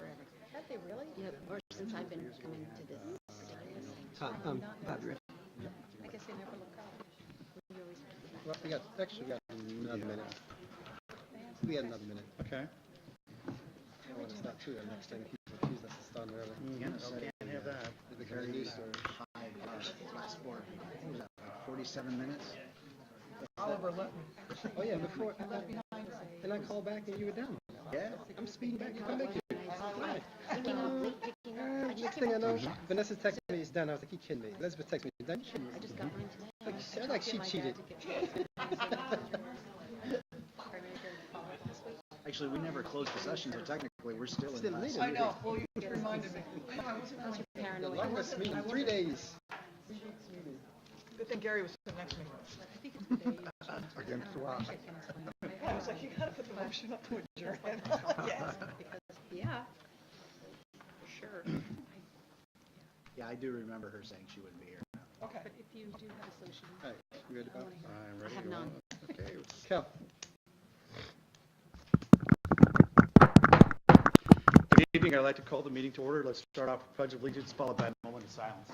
forever. Have they really? Yeah, or since I've been coming to this particular thing. Bob Griffin. I guess they never look up. We always have to do that. Well, we got another minute. We got another minute. Okay. Oh, it's not true. Next time people accuse us of starting early. Can't have that. It becomes a news story. Last four, what was that, like 47 minutes? Oliver let me. Oh yeah, before. Left behind to say. And I called back and you were down. Yeah. I'm speeding back. You come back here. Thinking of late picking up. Next thing I know, Vanessa texted me, he's done. I was like, you kidding me? Elizabeth texted me, you done? You kidding me? I just got mine today. Like she cheated. Actually, we never closed the session, so technically we're still in Still class. needed. I know. Well, you just reminded me. The Paranoid. longest meeting, 3 days. Good thing Gary was sitting next to me. Again, throughout. I was like, you gotta put the motion up to adjourn. Yes. Yeah. Sure. Yeah, I do remember her saying she wouldn't be here. Okay. But if you do have a solution, All right, you ready to go? I'm ready. I have to go. none. Okay. Cal. Good evening. I'd like to call the meeting to order. Let's start off with Pledge of Allegiance, followed by a moment of silence.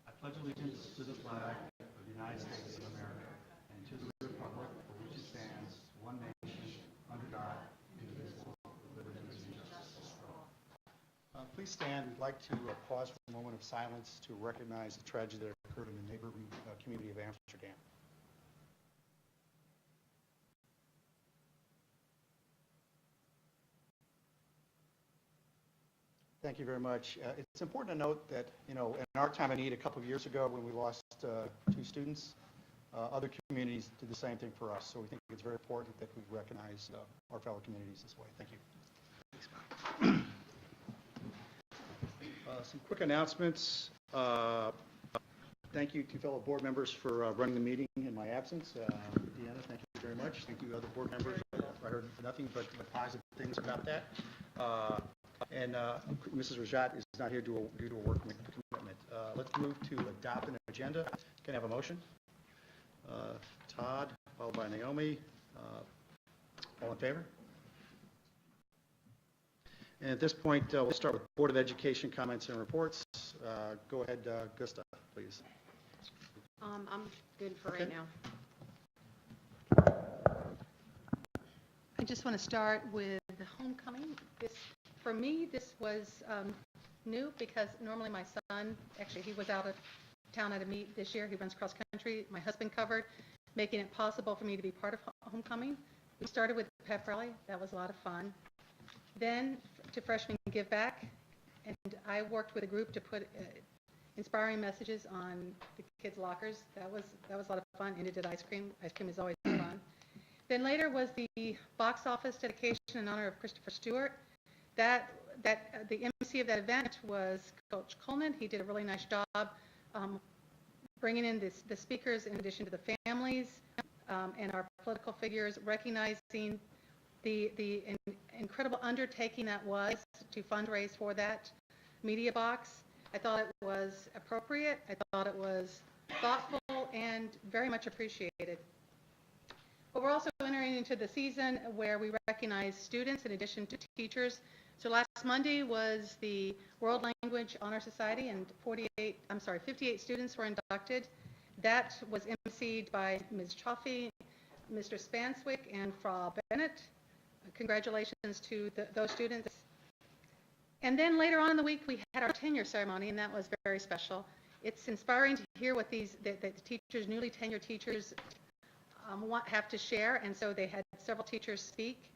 I pledge allegiance to the flag of the United States of America and to the republic for which it stands, one nation, under God, indivisible, with liberty and justice for all. Please stand. We'd like to pause for a moment of silence to recognize the tragedy that occurred in the neighboring community of Amsterdam. Thank you very much. It's important to note that, in our time of need a couple of years ago when we lost 2 students, other communities did the same thing for us. So we think it's very important that we recognize our fellow communities this way. Thank you. Some quick announcements. Thank you to fellow board members for running the meeting in my absence. Deanna, thank you very much. Thank you, other board members. I heard nothing but positive things about that. And Mrs. Rajat is not here due to a work commitment. Let's move to adopt an agenda. Can I have a motion? Todd, followed by Naomi. All in favor? And at this point, we'll start with Board of Education comments and reports. Go ahead, Gusta, please. I'm good for Okay. right now. I just want to start with the homecoming. For me, this was new because normally my son, actually he was out of town at a meet this year. He runs cross country. My husband covered, making it possible for me to be part of homecoming. We started with pep rally. That was a lot of fun. Then to freshman give back, and I worked with a group to put inspiring messages on the kids' lockers. That was a lot of fun. And it did ice cream. Ice cream is always fun. Then later was the box office dedication in honor of Christopher Stewart. The MC of that event was Coach Coleman. He did a really nice job bringing in the speakers in addition to the families and our political figures, recognizing the incredible undertaking that was to fundraise for that media box. I thought it was appropriate. I thought it was thoughtful and very much appreciated. But we're also entering into the season where we recognize students in addition to teachers. So last Monday was the World Language Honor Society, and 58 students were inducted. That was emceed by Ms. Chaffee, Mr. Spanswick, and Frau Bennett. Congratulations to those students. And then later on in the week, we had our tenure ceremony, and that was very special. It's inspiring to hear what the teachers, newly tenured teachers, have to share, and so they had several teachers speak.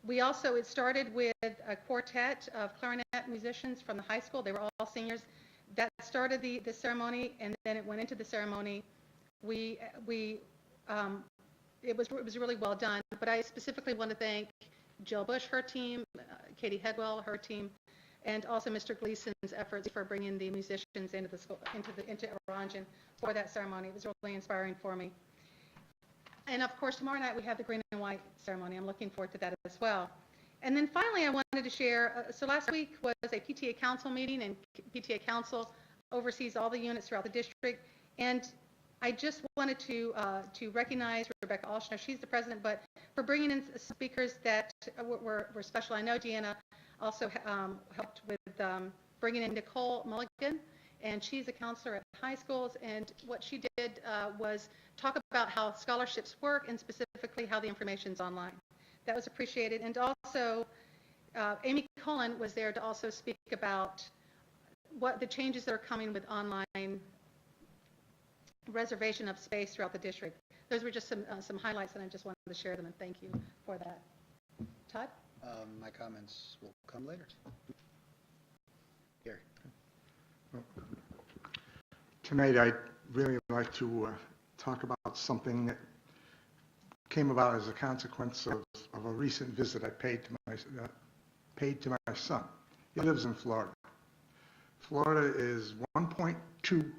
It started with a quartet of clarinet musicians from the high school. They were all seniors. That started the ceremony, and then it went into the ceremony. It was really well done, but I specifically want to thank Jill Bush, her team, Katie Headwell, her team, and also Mr. Gleason's efforts for bringing the musicians into the school, into Orangen for that ceremony. It was really inspiring for me. And of course, tomorrow night we have the green and white ceremony. I'm looking forward to that as well. And then finally, I wanted to share, so last week was a PTA council meeting, and PTA council oversees all the units throughout the district. And I just wanted to recognize Rebecca Alshner. She's the president, but for bringing in speakers that were special. I know Deanna also helped with bringing in Nicole Mulligan, and she's a counselor at high schools, and what she did was talk about how scholarships work and specifically how the information's online. That was appreciated. And also, Amy Cullen was there to also speak about what the changes that are coming with online reservation of space throughout the district. Those were just some highlights, and I just wanted to share them, and thank you for that. Todd? My comments will come later. Here. Tonight, I'd really like to talk about something that came about as a consequence of a recent visit I paid to my son. He lives in Florida. Florida is 1.2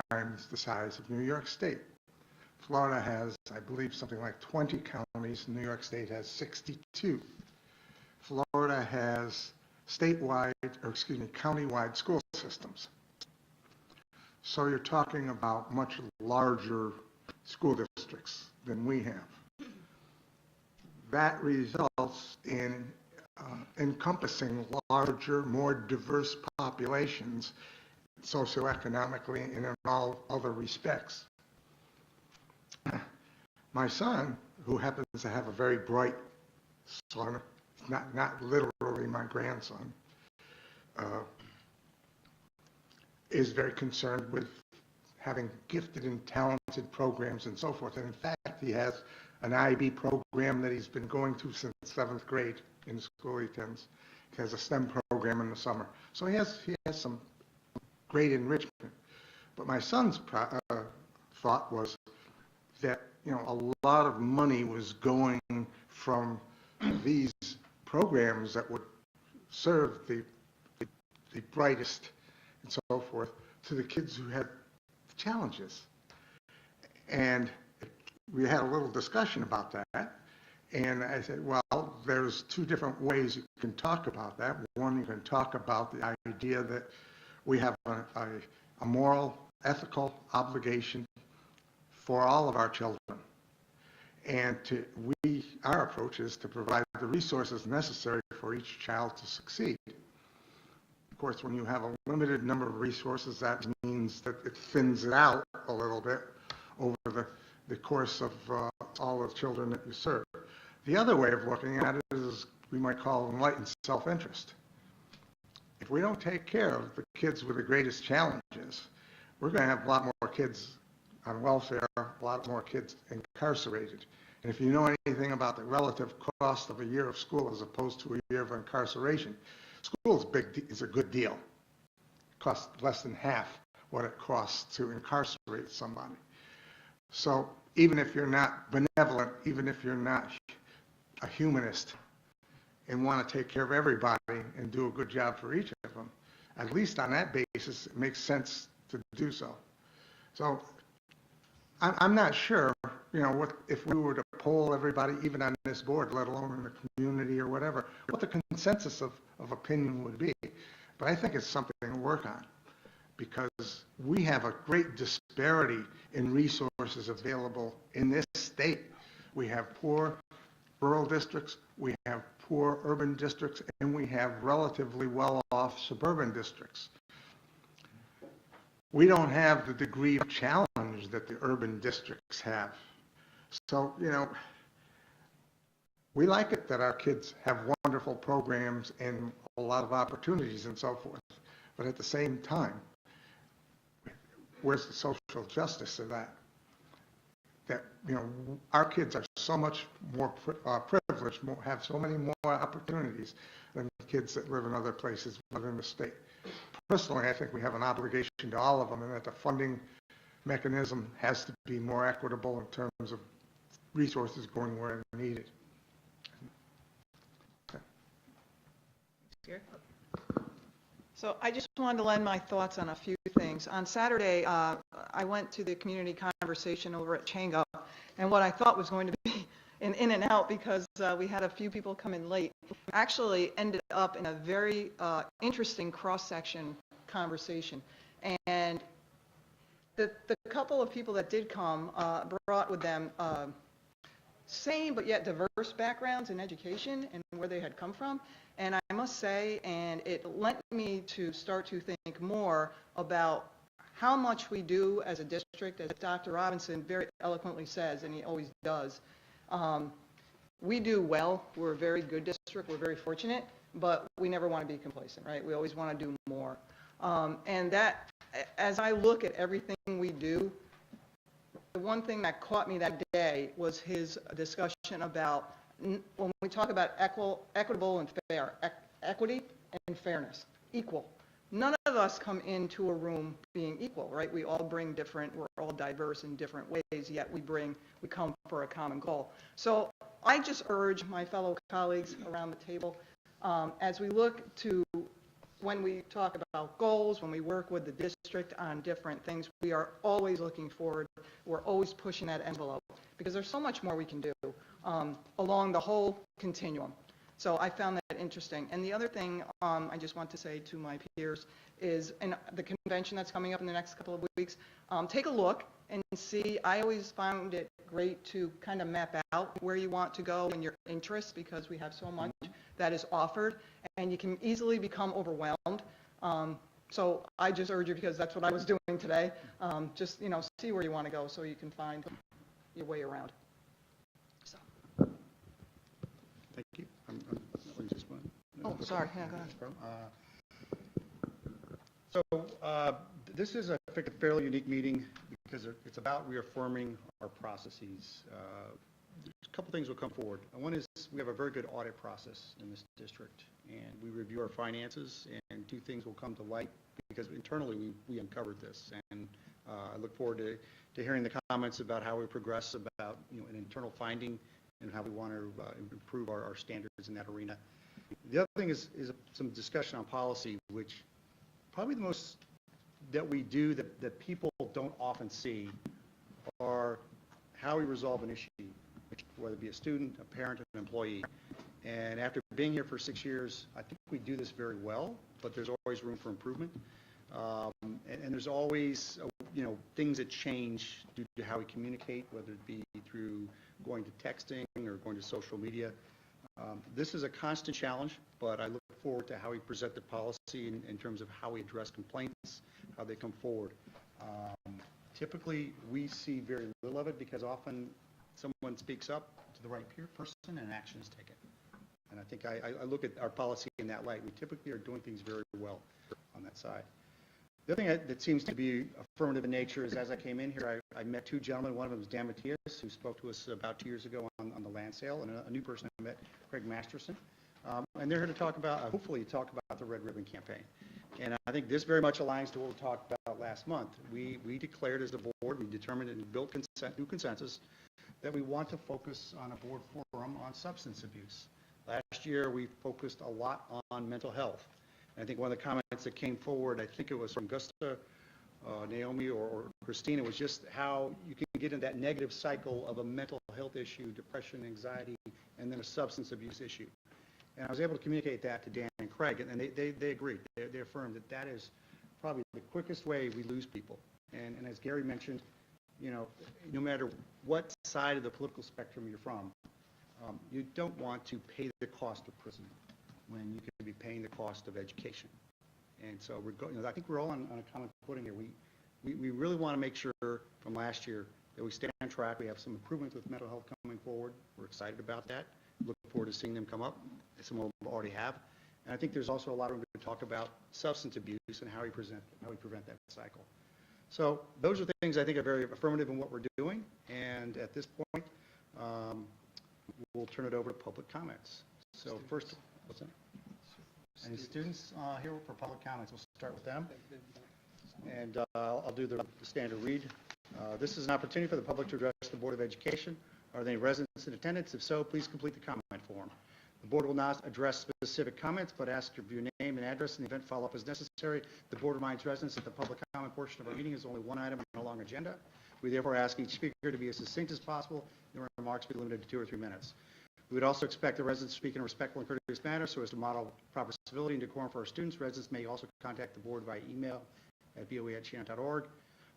times the size of New York State. Florida has, I believe, something like 20 counties. New York State has 62. Florida has countywide school systems. So you're talking about much larger school districts than we have. That results in encompassing larger, more diverse populations socioeconomically and in all other respects. My son, who happens to have a very bright son, not literally my grandson, is very concerned with having gifted and talented programs and so forth. And in fact, he has an IB program that he's been going to since 7th grade in the school he attends. He has a STEM program in the summer. So he has some great enrichment. But my son's thought was that, a lot of money was going from these programs that would serve the brightest and so forth to the kids who had challenges. And we had a little discussion about that. And I said, well, there's two different ways you can talk about that. One, you can talk about the idea that we have a moral, ethical obligation for all of our children. And our approach is to provide the resources necessary for each child to succeed. Of course, when you have a limited number of resources, that means that it thins it out a little bit over the course of all the children that you serve. The other way of looking at it is we might call enlightened self-interest. If we don't take care of the kids with the greatest challenges, we're going to have a lot more kids on welfare, a lot more kids incarcerated. And if you know anything about the relative cost of a year of school as opposed to a year of incarceration, school is a good deal. It costs less than half what it costs to incarcerate somebody. So even if you're not benevolent, even if you're not a humanist and want to take care of everybody and do a good job for each of them, at least on that basis, it makes sense to do so. So I'm not sure, what if we were to poll everybody, even on this board, let alone in the community or whatever, what the consensus of opinion would be. But I think it's something to work on because we have a great disparity in resources available in this state. We have poor rural districts, we have poor urban districts, and we have relatively well-off suburban districts. We don't have the degree of challenge that the urban districts have. So, we like it that our kids have wonderful programs and a lot of opportunities and so forth. But at the same time, where's the social justice of that? That, our kids are so much more privileged, have so many more opportunities than kids that live in other places within the state. Personally, I think we have an obligation to all of them, and that the funding mechanism has to be more equitable in terms of resources going where they're needed. So I just wanted to lend my thoughts on a few things. On Saturday, I went to the community conversation over at Changa, and what I thought was going to be an in and out because we had a few people come in late, actually ended up in a very interesting cross-section conversation. And the couple of people that did come brought with them same but yet diverse backgrounds in education and where they had come from. And I must say, and it led me to start to think more about how much we do as a district, as Dr. Robinson very eloquently says, and he always does. We do well. We're a very good district. We're very fortunate, but we never want to be complacent, right? We always want to do more. And that, as I look at everything we do, the one thing that caught me that day was his discussion about when we talk about equitable and fair, equity and fairness, equal. None of us come into a room being equal, right? We all bring different, we're all diverse in different ways, yet we come for a common goal. So I just urge my fellow colleagues around the table, as we look to, when we talk about goals, when we work with the district on different things, we are always looking forward. We're always pushing that envelope because there's so much more we can do along the whole continuum. So I found that interesting. And the other thing I just want to say to my peers is, in the convention that's coming up in the next couple of weeks, take a look and see. I always found it great to kind of map out where you want to go and your interests, because we have so much that is offered, and you can easily become overwhelmed. So I just urge you, because that's what I was doing today, just, see where you want to go so you can find your way around. So. Thank you. Just one. Oh, sorry. Yeah, go ahead. This is, I think, a fairly unique meeting because it's about reaffirming our processes. A couple things will come forward. One is we have a very good audit process in this district, and we review our finances, and two things will come to light because internally we uncovered this. And I look forward to hearing the comments about how we progress, about an internal finding and how we want to improve our standards in that arena. The other thing is some discussion on policy, which probably the most that we do that people don't often see are how we resolve an issue, whether it be a student, a parent, an employee. And after being here for 6 years, I think we do this very well, but there's always room for improvement. And there's always, things that change due to how we communicate, whether it be through going to texting or going to social media. This is a constant challenge, but I look forward to how we present the policy in terms of how we address complaints, how they come forward. Typically, we see very little of it because often someone speaks up to the right peer person and action is taken. And I think I look at our policy in that light. We typically are doing things very well on that side. The other thing that seems to be affirmative in nature is, as I came in here, I met two gentlemen. One of them was Dan Matias, who spoke to us about 2 years ago on the land sale, and a new person I met, Craig Masterson. And they're here to talk about, hopefully talk about the Red Ribbon Campaign. And I think this very much aligns to what we talked about last month. We declared as a board, we determined and built new consensus that we want to focus on a board forum on substance abuse. Last year, we focused a lot on mental health. And I think one of the comments that came forward, I think it was from Gusta, Naomi, or Christina, was just how you can get in that negative cycle of a mental health issue, depression, anxiety, and then a substance abuse issue. And I was able to communicate that to Dan and Craig, and they agreed. They affirmed that is probably the quickest way we lose people. And as Gary mentioned, no matter what side of the political spectrum you're from, you don't want to pay the cost of prison when you could be paying the cost of education. And so I think we're all on a common footing here. We really want to make sure from last year that we stay on track. We have some improvements with mental health coming forward. We're excited about that. Look forward to seeing them come up. Some of them already have. And I think there's also a lot of room to talk about substance abuse and how we prevent that cycle. So those are things I think are very affirmative in what we're doing. And at this point, we'll turn it over to public comments. So first, what's that? Any students here for public comments? We'll start with them. And I'll do the standard read. This is an opportunity for the public to address the Board of Education. Are there any residents in attendance? If so, please complete the comment form. The board will not address specific comments, but ask for your name and address. In the event follow-up is necessary, the board reminds residents that the public comment portion of our meeting is only one item on a long agenda. We therefore ask each speaker to be as succinct as possible, and remarks be limited to 2 or 3 minutes. We would also expect the residents to speak in a respectful and courteous manner so as to model proper civility and decorum for our students. Residents may also contact the board via email at boe@shannon.org.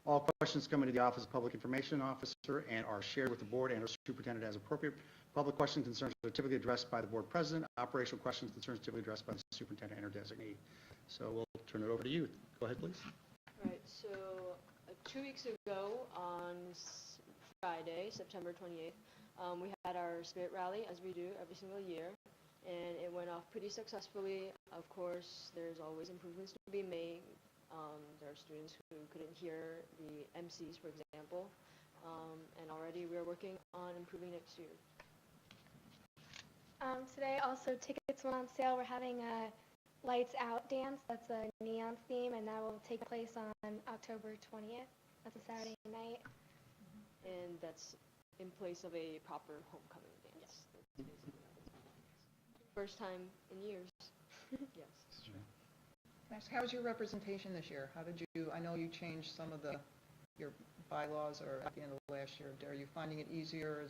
All questions come into the Office of Public Information Officer and are shared with the board and or superintendent as appropriate. Public questions and concerns are typically addressed by the board president. Operational questions and concerns typically addressed by the superintendent and or designee. So we'll turn it over to you. Go ahead, please. All right, so 2 weeks ago on Friday, September 28th, we had our spirit rally, as we do every single year, and it went off pretty successfully. Of course, there's always improvements to be made. There are students who couldn't hear the MCs, for example, and already we're working on improving next year. Today also tickets went on sale. We're having a Lights Out dance. That's a neon theme, and that will take place on October 20th. That's a Saturday night. And that's in place of a proper homecoming dance. That's basically what it is. First time in years. Yes. How was your representation this year? How did you, I know you changed some of your bylaws or at the end of last year. Are you finding it easier?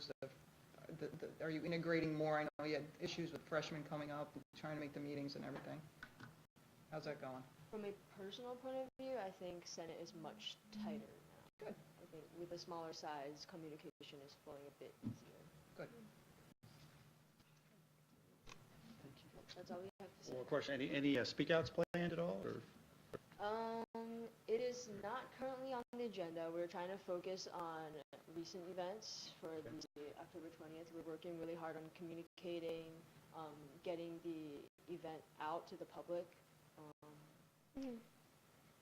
Are you integrating more? I know you had issues with freshmen coming up, trying to make the meetings and everything. How's that going? From a personal point of view, I think Senate is much tighter now. Good. I think with a smaller size, communication is flowing a bit easier. Good. That's all we have to say. One more question. Any speak outs planned at all? Or? It is not currently on the agenda. We're trying to focus on recent events for the October 20th. We're working really hard on communicating, getting the event out to the public.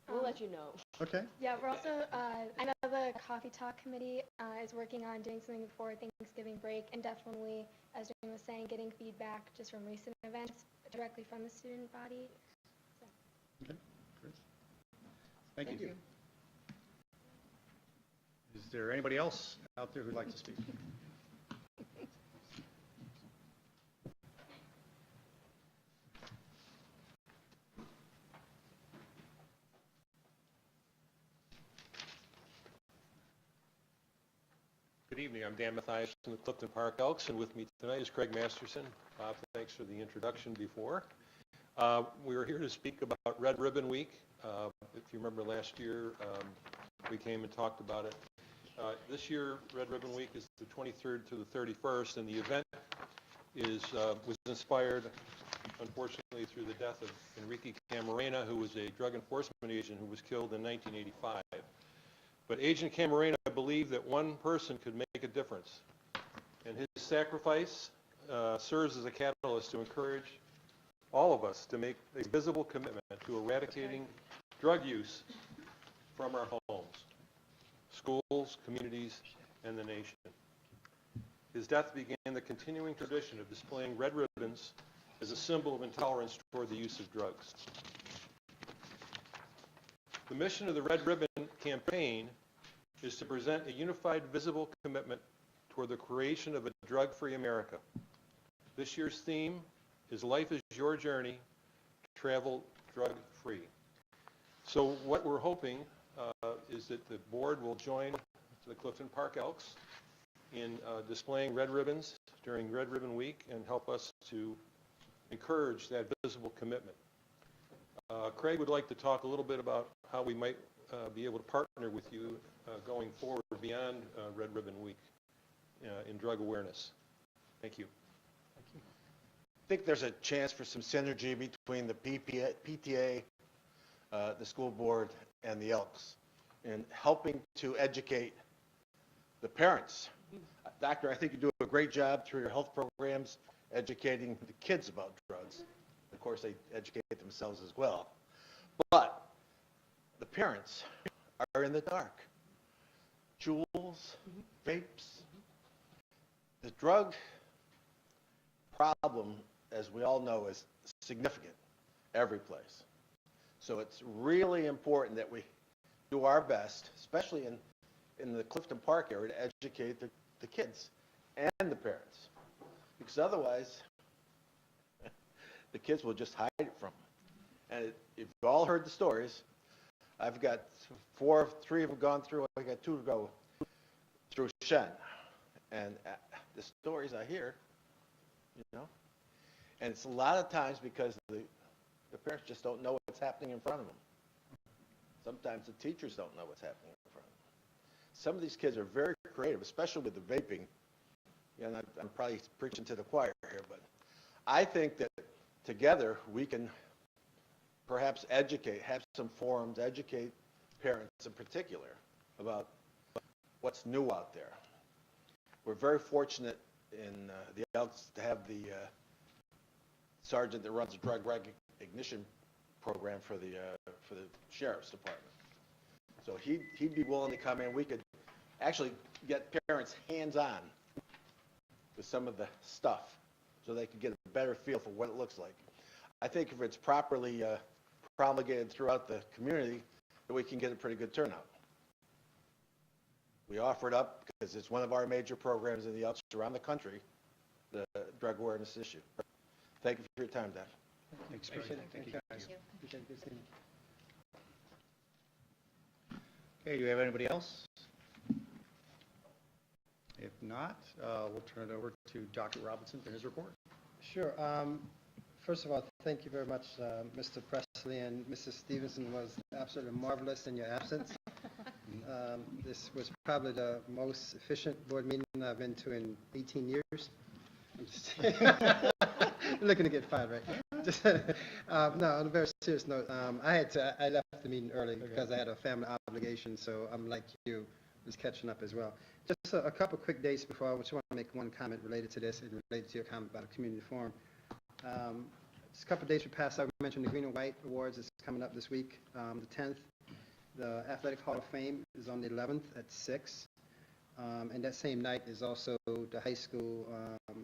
We'll let you know. Okay. Yeah, we're also, I know the Coffee Talk Committee is working on doing something before Thanksgiving break, and definitely, as Jane was saying, getting feedback just from recent events directly from the student body. So. Okay. Great. Thank you. Is there anybody else out there who'd like to speak? Good evening. I'm Dan Mathias from the Clifton Park Elks, and with me tonight is Craig Masterson. Bob, thanks for the introduction before. We were here to speak about Red Ribbon Week. If you remember last year, we came and talked about it. This year, Red Ribbon Week is the 23rd to the 31st, and the event was inspired, unfortunately, through the death of Enrique Camarena, who was a drug enforcement agent who was killed in 1985. But Agent Camarena believed that one person could make a difference, and his sacrifice serves as a catalyst to encourage all of us to make a visible commitment to eradicating drug use from our homes, schools, communities, and the nation. His death began the continuing tradition of displaying red ribbons as a symbol of intolerance toward the use of drugs. The mission of the Red Ribbon campaign is to present a unified, visible commitment toward the creation of a drug-free America. This year's theme is Life is Your Journey, Travel Drug-Free. So what we're hoping is that the board will join the Clifton Park Elks in displaying red ribbons during Red Ribbon Week and help us to encourage that visible commitment. Craig would like to talk a little bit about how we might be able to partner with you going forward beyond Red Ribbon Week in drug awareness. Thank you. I think there's a chance for some synergy between the PTA, the school board, and the Elks in helping to educate the parents. Doctor, I think you do a great job through your health programs educating the kids about drugs. Of course, they educate themselves as well. But the parents are in the dark. Juuls, vapes. The drug problem, as we all know, is significant every place. So it's really important that we do our best, especially in the Clifton Park area, to educate the kids and the parents. Because otherwise, the kids will just hide it from them. And if you've all heard the stories, I've got three have gone through, I got two to go through Shen. And the stories I hear, you know, and it's a lot of times because the parents just don't know what's happening in front of them. Sometimes the teachers don't know what's happening in front of them. some of these kids are very creative, especially with the vaping. And I'm probably preaching to the choir here, but I think that together we can perhaps educate, have some forums, educate parents in particular about what's new out there. We're very fortunate in the Elks to have the sergeant that runs the drug recognition program for the sheriff's department. So he'd be willing to come in. We could actually get parents hands-on with some of the stuff so they could get a better feel for what it looks like. I think if it's properly promulgated throughout the community, that we can get a pretty good turnout. We offer it up because it's one of our major programs in the Elks around the country, the drug awareness issue. Thank you for your time, Dad. Thanks, appreciate it. Thank you, guys. Appreciate it. Good seeing you. Okay, do we have anybody else? If not, we'll turn it over to Dr. Robinson for his report. Sure. First of all, thank you very much, Mr. Presley, and Mrs. Stevenson was absolutely marvelous in your absence. This was probably the most efficient board meeting I've been to in 18 years. I'm just looking to get fired, right? Just, no, on a very serious note, I left the meeting early because I had a family obligation, so I'm like you, was catching up as well. Just a couple quick dates before I just want to make one comment related to this and related to your comment about a community forum. Just a couple of days passed, I mentioned the Green and White Awards is coming up this week, the 10th. The Athletic Hall of Fame is on the 11th at 6. And that same night is also the high school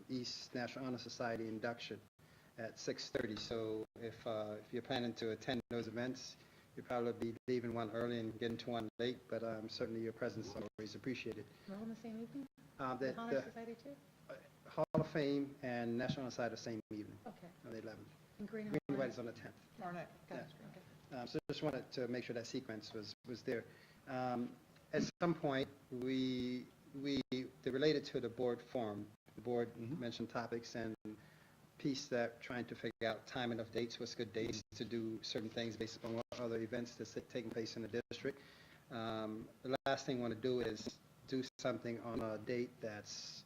East National Honor Society induction at 6:30. So if you're planning to attend those events, you'll probably be leaving one early and getting to one late, but certainly your presence is always appreciated. We're all in the same evening? The Honor Society too? Hall of Fame and National Honor Society the same evening Okay. on the 11th. And Green Green and and White is on the 10th. Tomorrow night. Got it. Yeah. Okay. So just wanted to make sure that sequence was there. At some point, they're related to the board forum. The board mentioned topics and piece that trying to figure out timing of dates, what's good dates to do certain things based upon what other events that's taking place in the district. The last thing I want to do is do something on a date that's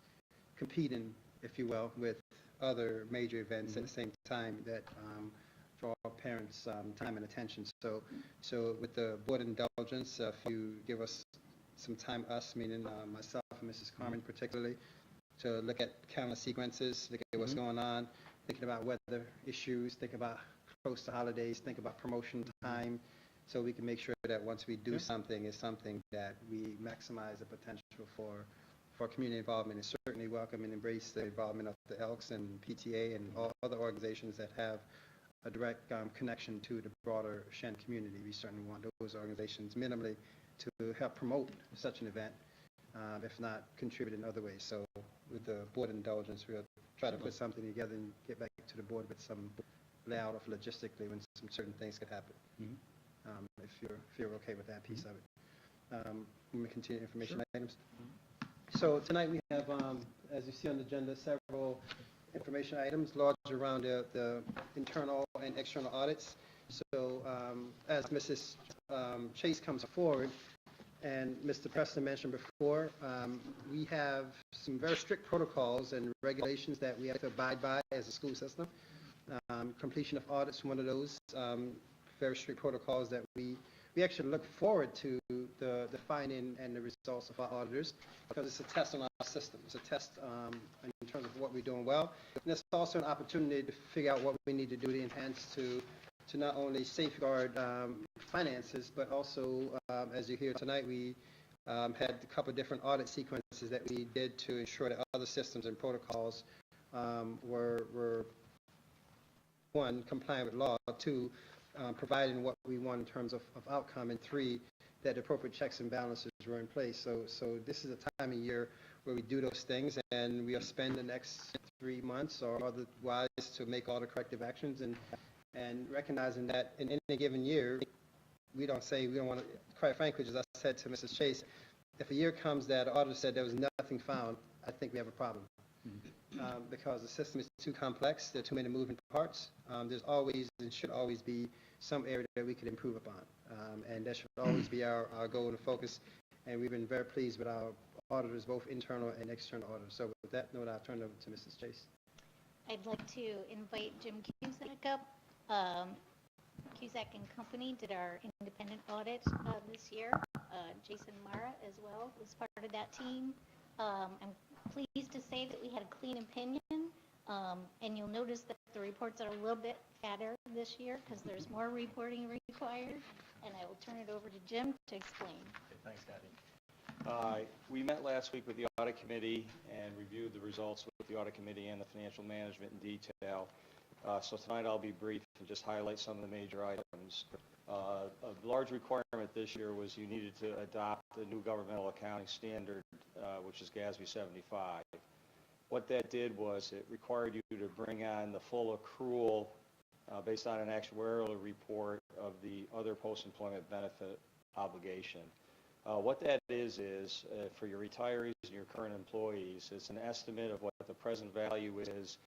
competing, if you will, with other major events at the same time that draw parents' time and attention. So with the board indulgence, if you give us some time, us, meaning myself and Mrs. Carmen particularly, to look at calendar sequences, look at what's going on, thinking about weather issues, think about close to holidays, think about promotion time, so we can make sure that once we do something, it's something that we maximize the potential for community involvement, and certainly welcome and embrace the involvement of the Elks and PTA and all other organizations that have a direct connection to the broader Shen community. We certainly want those organizations minimally to help promote such an event, if not contribute in other ways. So with the board indulgence, we'll try to put something together and get back to the board with some layout of logistically when some certain things could happen. If you're okay with that piece of it. Let me continue information items. So tonight we have, as you see on the agenda, several information items, largely around the internal and external audits. So as Mrs. Chase comes forward, and Mr. Preston mentioned before, we have some very strict protocols and regulations that we have to abide by as a school system. Completion of audits, one of those very strict protocols that we actually look forward to the finding and the results of our auditors, because it's a test on our system. It's a test in terms of what we're doing well. And it's also an opportunity to figure out what we need to do to enhance to not only safeguard finances, but also, as you hear tonight, we had a couple of different audit sequences that we did to ensure that other systems and protocols were, one, compliant with law, two, providing what we want in terms of outcome, and three, that appropriate checks and balances were in place. So this is a time of year where we do those things, and we are spending the next 3 months or otherwise to make all the corrective actions, and recognizing that in any given year, we don't want to, quite frankly, as I said to Mrs. Chase, if a year comes that the auditor said there was nothing found, I think we have a problem. Because the system is too complex, there are too many moving parts. There's always and should always be some area that we could improve upon. And that should always be our goal and focus. and we've been very pleased with our auditors, both internal and external auditors. So with that note, I'll turn it over to Mrs. Chase. I'd like to invite Jim Cusack up. Cusack and Company did our independent audit this year. Jason Mara as well was part of that team. I'm pleased to say that we had a clean opinion, and you'll notice that the reports are a little bit fatter this year because there's more reporting required, and I will turn it over to Jim to explain. Thanks, Kathy. We met last week with the Audit Committee and reviewed the results with the Audit Committee and the financial management in detail. So tonight I'll be brief and just highlight some of the major items. A large requirement this year was you needed to adopt the new governmental accounting standard, which is GASB 75. What that did was it required you to bring on the full accrual based on an actuarial report of the other post-employment benefit obligation. What that is for your retirees and your current employees, it's an estimate of what the present value is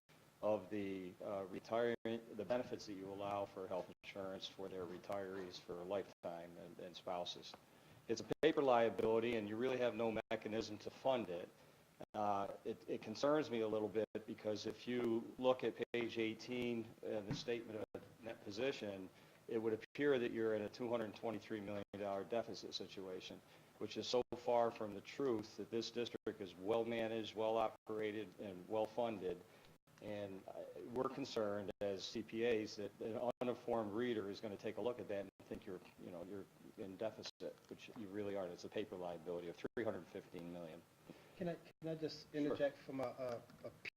of the retirement, the benefits that you allow for health insurance for their retirees for a lifetime and spouses. It's a paper liability, and you really have no mechanism to fund it. It concerns me a little bit because if you look at page 18, the statement of net position, it would appear that you're in a $223 million deficit situation, which is so far from the truth that this district is well managed, well operated, and well funded. And we're concerned as CPAs that an uninformed reader is going to take a look at that and think you're in deficit, which you really aren't. It's a paper liability of $315 million. Can I just interject from a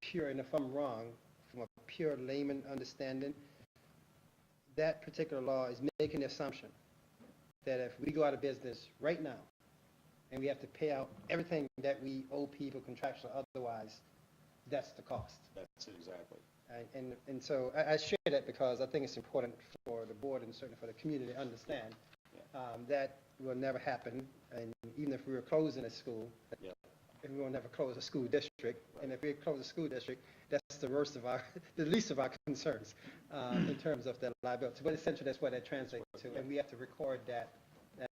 pure, and if I'm wrong, from a pure layman understanding, that particular law is making the assumption that if we go out of business right now and we have to pay out everything that we owe people contractual otherwise, that's the cost. That's it exactly. And so I share that because I think it's important for the board and certainly for the community to understand that will never happen. And even if we were closing a school, we will never close a school district. And if we close a school district, that's the least of our concerns in terms of the liability. But essentially, that's what that translates to. And we have to record that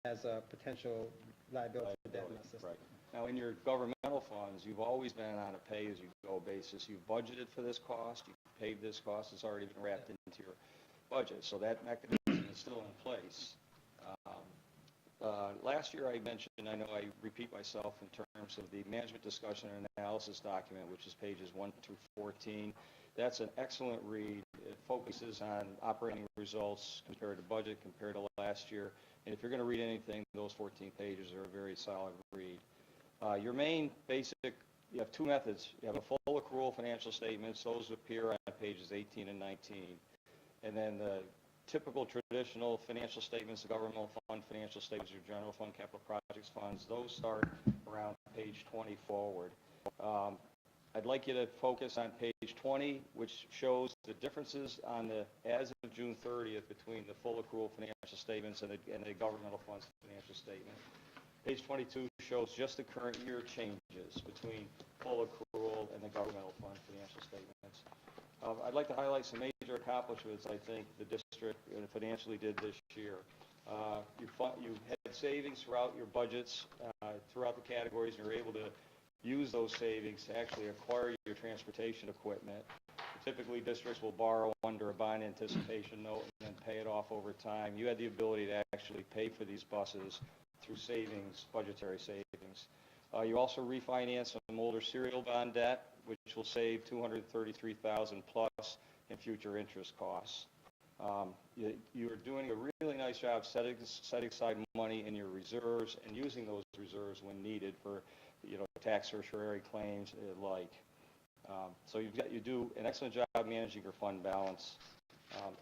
as a potential liability debt in our system. Right. Now, in your governmental funds, you've always been on a pay-as-you-go basis. You've budgeted for this cost. You've paid this cost. It's already been wrapped into your budget. So that mechanism is still in place. Last year I mentioned, I know I repeat myself in terms of the management discussion and analysis document, which is pages 1 through 14. That's an excellent read. It focuses on operating results compared to budget, compared to last year. And if you're going to read anything, those 14 pages are a very solid read. Your main basic, you have two methods. You have a full accrual financial statements. Those appear on pages 18 and 19. And then the typical traditional financial statements, the governmental fund financial statements, your general fund, capital projects funds, those start around page 20 forward. I'd like you to focus on page 20, which shows the differences on the as of June 30th between the full accrual financial statements and the governmental funds financial statement. Page 22 shows just the current year changes between full accrual and the governmental fund financial statements. I'd like to highlight some major accomplishments I think the district financially did this year. You had savings throughout your budgets, throughout the categories, and you're able to use those savings to actually acquire your transportation equipment. Typically, districts will borrow under a bond anticipation note and then pay it off over time. You had the ability to actually pay for these buses through savings, budgetary savings. You also refinanced some older serial bond debt, which will save $233,000 plus in future interest costs. You're doing a really nice job setting aside money in your reserves and using those reserves when needed for, tax certiorari claims and the like. So you do an excellent job managing your fund balance.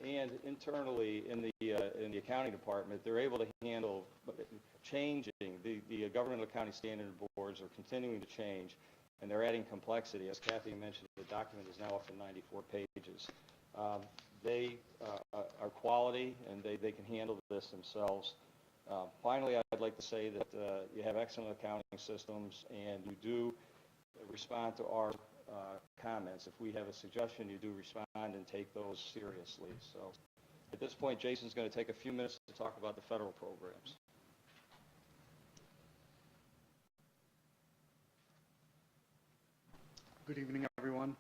And internally in the accounting department, they're able to handle changing. The government accounting standard boards are continuing to change, and they're adding complexity. As Kathy mentioned, the document is now up to 94 pages. They are quality, and they can handle this themselves. Finally, I'd like to say that you have excellent accounting systems, and you do respond to our comments. If we have a suggestion, you do respond and take those seriously. So at this point, Jason's going to take a few minutes to talk about the federal programs. Good evening, everyone.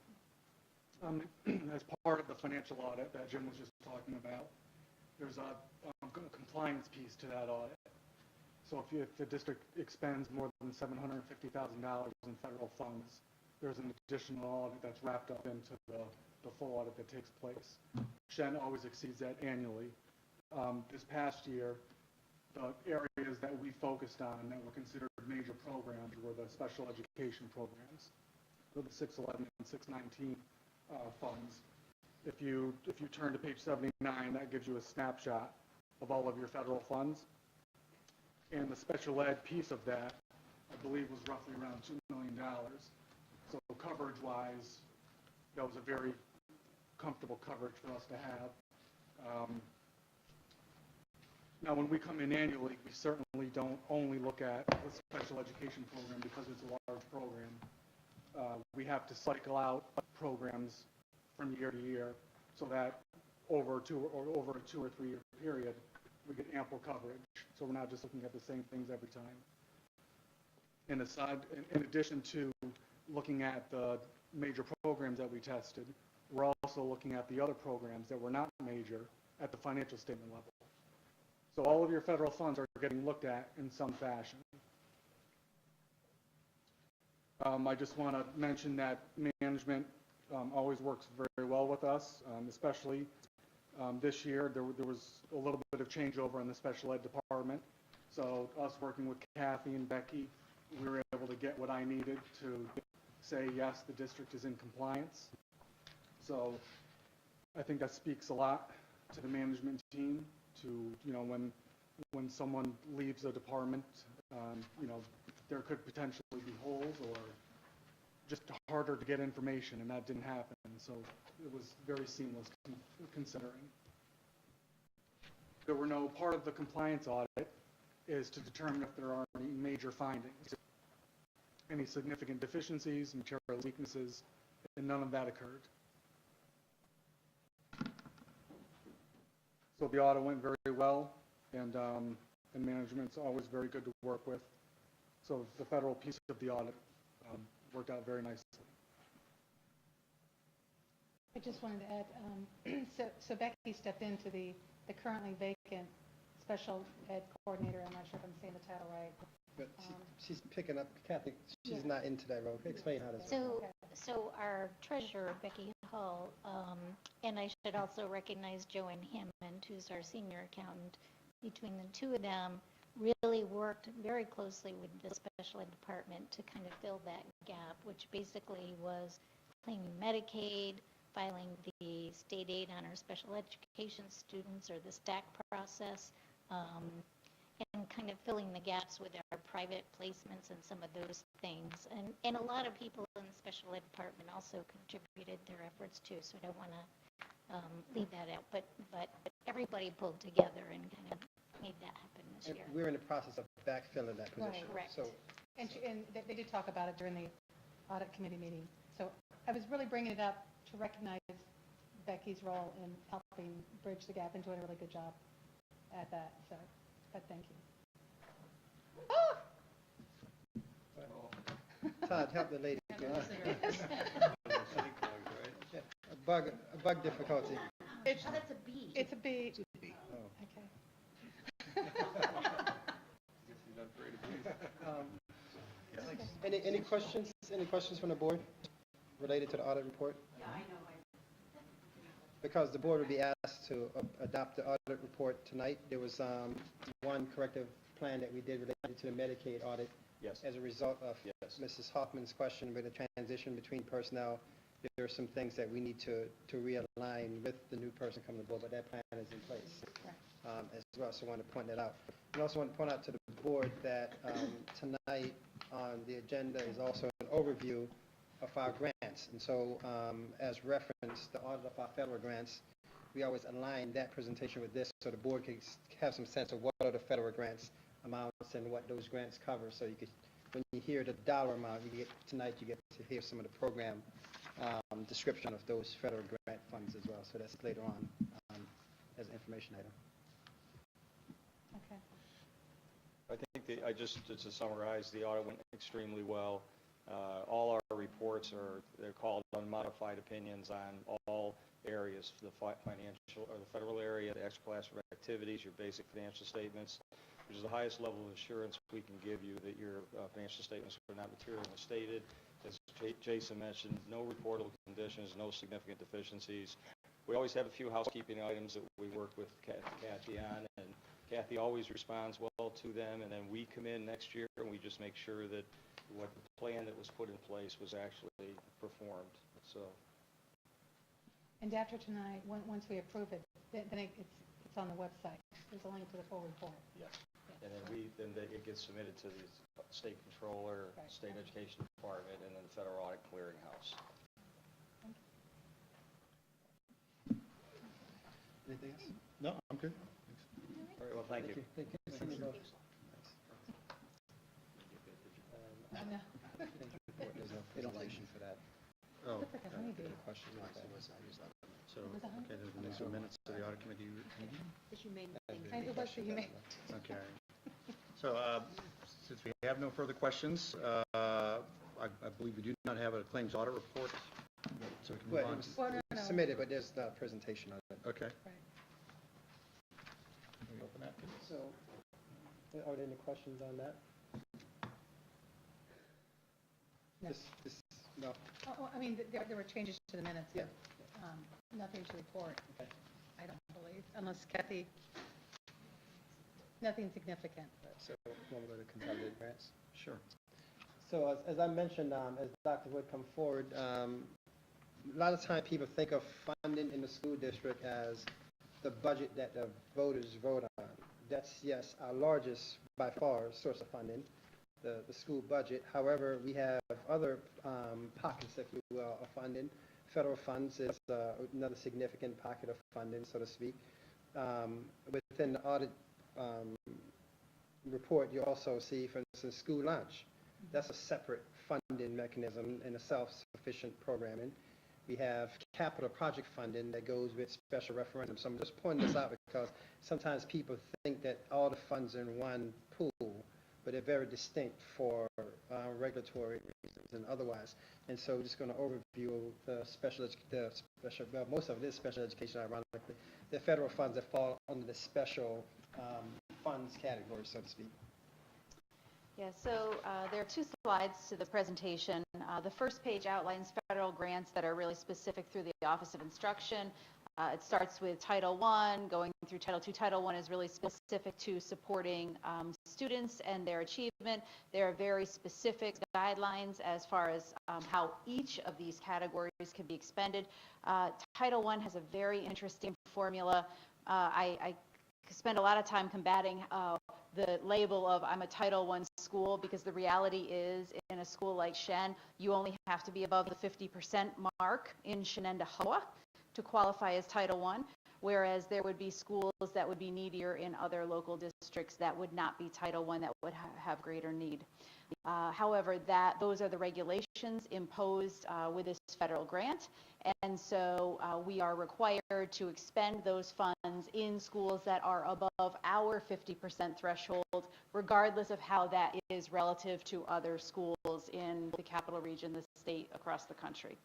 As part of the financial audit that Jim was just talking about, there's a compliance piece to that audit. So if the district expends more than $750,000 in federal funds, there's an additional audit that's wrapped up into the full audit that takes place. Shen always exceeds that annually. This past year, the areas that we focused on that were considered major programs were the special education programs, the 611 and 619 funds. If you turn to page 79, that gives you a snapshot of all of your federal funds. And the special ed piece of that, I believe, was roughly around $2 million. So coverage-wise, that was a very comfortable coverage for us to have. Now, when we come in annually, we certainly don't only look at the special education program because it's a large program. We have to cycle out programs from year to year so that over a 2 or 3 year period, we get ample coverage. So we're not just looking at the same things every time. And in addition to looking at the major programs that we tested, we're also looking at the other programs that were not major at the financial statement level. So all of your federal funds are getting looked at in some fashion. I just want to mention that management always works very well with us, especially this year. There was a little bit of changeover in the special ed department. So us working with Kathy and Becky, we were able to get what I needed to say, yes, the district is in compliance. So I think that speaks a lot to the management team to, when someone leaves a department, there could potentially be holes or just harder to get information, and that didn't happen. So it was very seamless considering. There were no part of the compliance audit is to determine if there are any major findings, any significant deficiencies, material weaknesses, and none of that occurred. So the audit went very well, and management's always very good to work with. So the federal piece of the audit worked out very nicely. I just wanted to add, so Becky stepped into the currently vacant special ed coordinator. I'm not sure if I'm saying the title right. But she's picking up, Kathy, she's not into that role. Explain how this works. So our treasurer, Becky Hull, and I should also recognize Joanne Hammond, who's our senior accountant. Between the two of them, really worked very closely with the special ed department to kind of fill that gap, which basically was claiming Medicaid, filing the state aid on our special education students or the STAC process, and kind of filling the gaps with our private placements and some of those things. And a lot of people in the special ed department also contributed their efforts too, so I don't want to leave that out. But everybody pulled together and kind of made that happen this year. We're in the process of backfilling that position. Correct. So, And they did talk about it during the audit committee meeting. So I was really bringing it up to recognize Becky's role in helping bridge the gap and doing a really good job at that. So, but thank you. Todd, help the lady. Bug difficulty. That's a B. It's a B. Oh. Okay. Any questions? Any questions from the board related to the audit report? Yeah, I know. Because the board would be asked to adopt the audit report tonight. There was one corrective plan that we did related to the Medicaid audit. Yes. As a result of Yes. Mrs. Hoffman's question with the transition between personnel, there are some things that we need to realign with the new person coming aboard, but that plan is in place as well. So I want to point that out. And also want to point out to the board that tonight on the agenda is also an overview of our grants. And so as reference, the audit of our federal grants, we always align that presentation with this so the board can have some sense of what are the federal grants amounts and what those grants cover. So you could, when you hear the dollar amount, tonight you get to hear some of the program description of those federal grant funds as well. So that's later on as an information item. Okay. I think just to summarize, the audit went extremely well. All our reports they're called unmodified opinions on all areas, the financial, or the federal area, the extracurricular activities, your basic financial statements, which is the highest level of assurance we can give you that your financial statements are not materially misstated. As Jason mentioned, no reportable conditions, no significant deficiencies. We always have a few housekeeping items that we work with Kathy on, and Kathy always responds well to them, and then we come in next year and we just make sure that what the plan that was put in place was actually performed. So. And after tonight, once we approve it, then it's on the website. There's a link to the full report. Yes. And then it gets submitted to the state controller, Right. state education department, and then the federal audit clearinghouse. Anything else? No, I'm good. All right, well, thank you. Thank you. See you both. No. There's no presentation for that. Oh, Looks like a honeybee. Question like that. so, okay, there's the next minutes to the audit committee meeting. And it was the humane. Okay. So, since we have no further questions, I believe we do not have a claims audit report, so we can move Well, on. it was Well, no, no. submitted, but there's not a presentation on it. Okay. Right. Can we open that, please? So, are there any questions on that? No. No. Oh, I mean, there were changes to the minutes. Yeah. Nothing to report, Okay. I don't believe, unless Kathy, nothing significant. So, we'll go to consolidated grants. Sure. So as I mentioned, as Dr. Wood come forward, a lot of time people think of funding in the school district as the budget that the voters vote on. That's, yes, our largest, by far, source of funding, the school budget. However, we have other pockets, if you will, of funding. Federal funds is another significant pocket of funding, so to speak. Within the audit report, you also see, for instance, school lunch. That's a separate funding mechanism and a self-sufficient programming. We have capital project funding that goes with special referendum. So I'm just pointing this out because sometimes people think that all the funds are in one pool, but they're very distinct for regulatory reasons and otherwise. And so just going to overview most of it is special education, ironically. The federal funds that fall under the special funds category, so to speak. Yeah, so there are 2 slides to the presentation. The first page outlines federal grants that are really specific through the Office of Instruction. It starts with Title I, going through Title II. Title I is really specific to supporting students and their achievement. There are very specific guidelines as far as how each of these categories can be expended. Title I has a very interesting formula. I spend a lot of time combating the label of I'm a Title I school, because the reality is in a school like Shen, you only have to be above the 50% mark in Shenendehowa to qualify as Title I, whereas there would be schools that would be needier in other local districts that would not be Title I, that would have greater need. However, those are the regulations imposed with this federal grant, and so we are required to expend those funds in schools that are above our 50% threshold, regardless of how that is relative to other schools in the capital region, the state, across the country.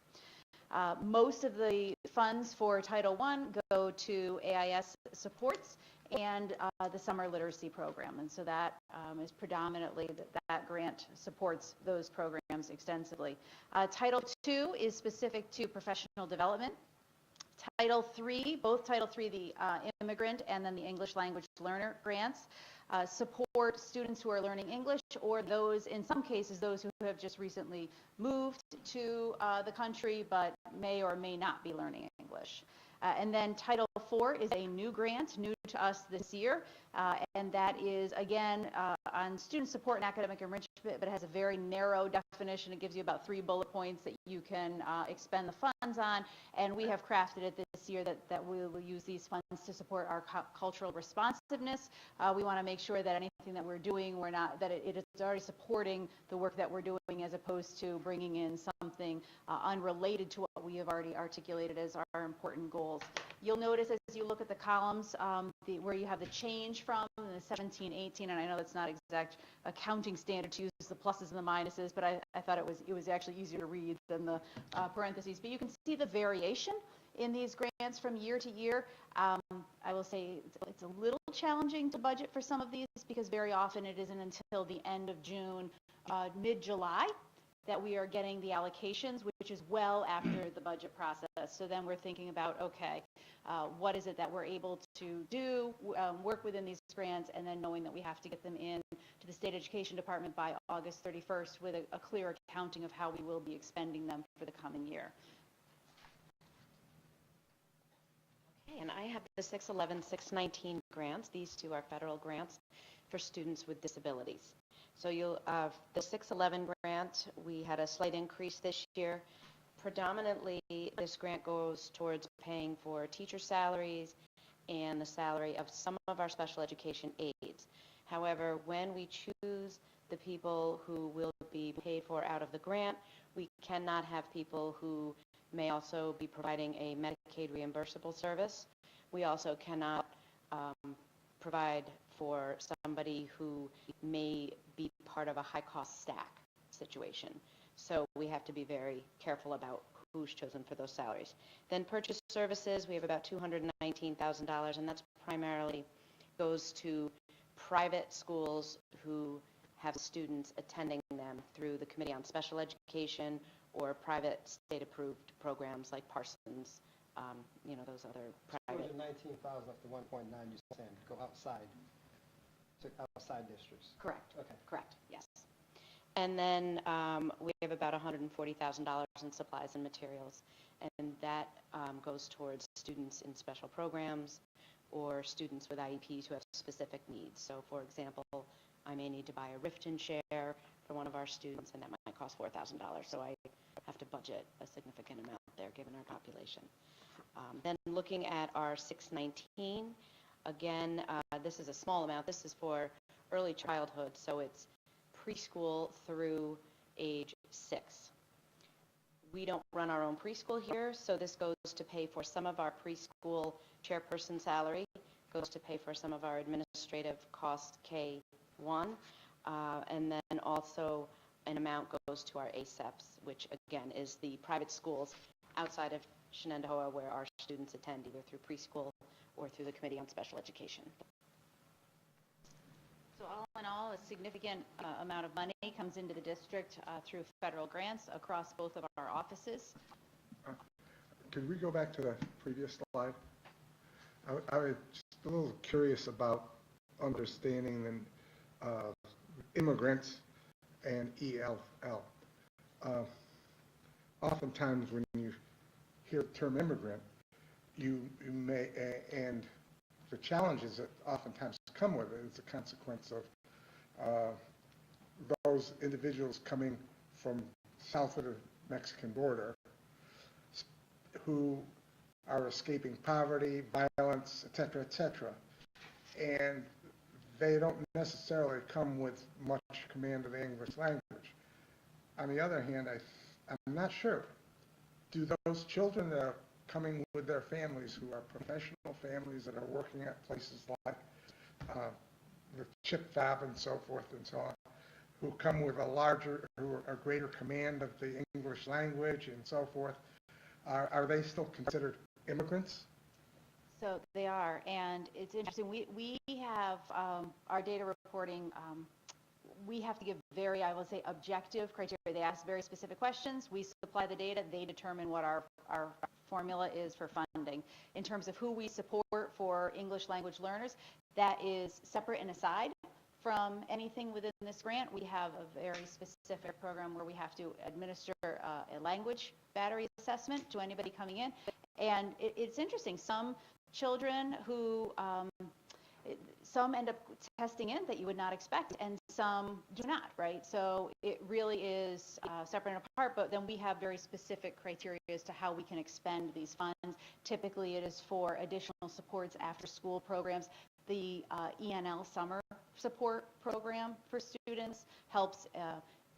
Most of the funds for Title I go to AIS supports and the summer literacy program, and so that is predominantly that grant supports those programs extensively. Title II is specific to professional development. Title III, both Title III, the immigrant and then the English language learner grants, support students who are learning English, or those, in some cases, those who have just recently moved to the country but may or may not be learning English. And then Title IV is a new grant, new to us this year, and that is, again, on student support and academic enrichment, but it has a very narrow definition. It gives you about 3 bullet points that you can expend the funds on, and we have crafted it this year that we will use these funds to support our cultural responsiveness. We want to make sure that anything that we're doing, that it is already supporting the work that we're doing, as opposed to bringing in something something unrelated to what we have already articulated as our important goals. You'll notice as you look at the columns where you have the change from the 17, 18, and I know that's not exact accounting standard to use the pluses and the minuses, but I thought it was actually easier to read than the parentheses. But you can see the variation in these grants from year to year. I will say it's a little challenging to budget for some of these because very often it isn't until the end of June, mid-July, that we are getting the allocations, which is well after the budget process. So then we're thinking about, okay, what is it that we're able to do, work within these grants, and then knowing that we have to get them in to the State Education Department by August 31st with a clear accounting of how we will be expending them for the coming year. And I have the 611, 619 grants. These two are federal grants for students with disabilities. So the 611 grant, we had a slight increase this year. Predominantly, this grant goes towards paying for teacher salaries and the salary of some of our special education aides. However, when we choose the people who will be paid for out of the grant, we cannot have people who may also be providing a Medicaid reimbursable service. We also cannot provide for somebody who may be part of a high-cost stack situation. So we have to be very careful about who's chosen for those salaries. Then purchase services, we have about $219,000, and that's primarily goes to private schools who have students attending them through the Committee on Special Education or private state-approved programs like Parsons, those other private. 219,000 of the 1.9 you said go outside, to outside districts. Correct. Okay. Correct, yes. And then we have about $140,000 in supplies and materials, and that goes towards students in special programs or students with IEPs who have specific needs. So, for example, I may need to buy a Riften chair for one of our students, and that might cost $4,000. So I have to budget a significant amount there, given our population. Then looking at our 619, again, this is a small amount. This is for early childhood, so it's preschool through age 6. We don't run our own preschool here, so this goes to pay for some of our preschool chairperson salary, goes to pay for some of our administrative cost K1, and then also an amount goes to our ACEPs, which again is the private schools outside of Shenendehowa where our students attend either through preschool or through the Committee on Special Education. So all in all, a significant amount of money comes into the district through federal grants across both of our offices. Could we go back to the previous slide? I was just a little curious about understanding immigrants and ELL. Oftentimes when you hear the term immigrant, you may, and the challenges that oftentimes come with it is a consequence of those individuals coming from south of the Mexican border who are escaping poverty, violence, et cetera, and they don't necessarily come with much command of the English language. On the other hand, I'm not sure. Do those children that are coming with their families, who are professional families that are working at places like the chip fab and so forth and so on, who come with a greater command of the English language and so forth, are they still considered immigrants? So they are, and it's interesting. We have our data reporting. We have to give very, I will say, objective criteria. They ask very specific questions. We supply the data. They determine what our formula is for funding. In terms of who we support for English language learners, that is separate and aside from anything within this grant. We have a very specific program where we have to administer a language battery assessment to anybody coming in. And it's interesting. Some children who, some end up testing in that you would not expect, and some do not, right? So it really is separate and apart, but then we have very specific criteria as to how we can expend these funds. Typically, it is for additional supports after school programs. The ENL summer support program for students helps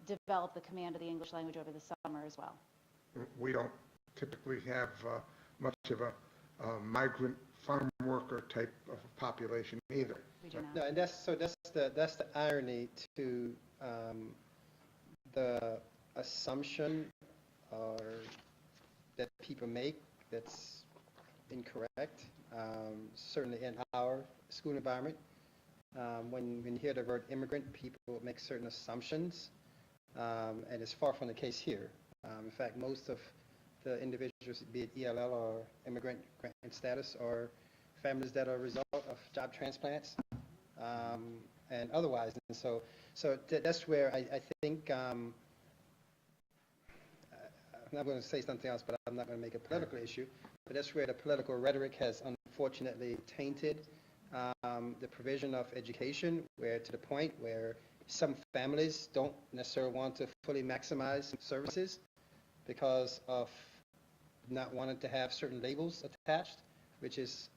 develop the command of the English language over the summer as well. we don't typically have much of a migrant farm worker type of population either. We do not. No, and that's the irony to the assumption or that people make that's incorrect, certainly in our school environment. When you hear the word immigrant, people make certain assumptions, and it's far from the case here. In fact, most of the individuals, be it ELL or immigrant status, or families that are a result of job transplants and otherwise. And so that's where I think, I'm not going to say something else, but I'm not going to make a political issue, but that's where the political rhetoric has unfortunately tainted the provision of education, where to the point where some families don't necessarily want to fully maximize services because of not wanting to have certain labels attached, which is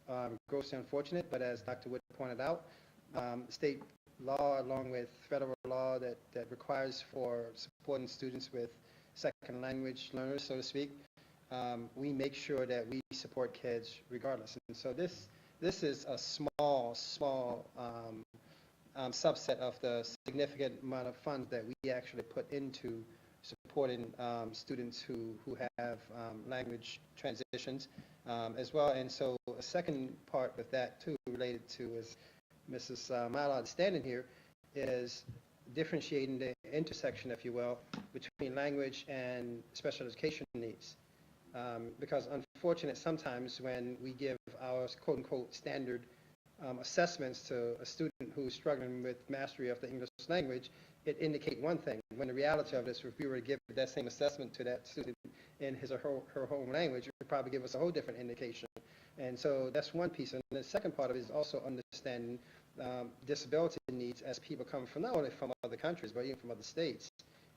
grossly unfortunate. But as Dr. Wood pointed out, state law along with federal law that requires for supporting students with second language learners, so to speak, we make sure that we support kids regardless. And so this is a small subset of the significant amount of funds that we actually put into supporting students who have language transitions as well. And so a second part of that too, related to, as Mrs. Mallard standing here, is differentiating the intersection, if you will, between language and special education needs. Because unfortunate sometimes when we give our quote-unquote standard assessments to a student who's struggling with mastery of the English language, it indicate one thing, when the reality of this, if we were to give that same assessment to that student in his or her home language, it would probably give us a whole different indication. And so that's one piece. And the second part of it is also understanding disability needs as people come from, not only from other countries, but even from other states,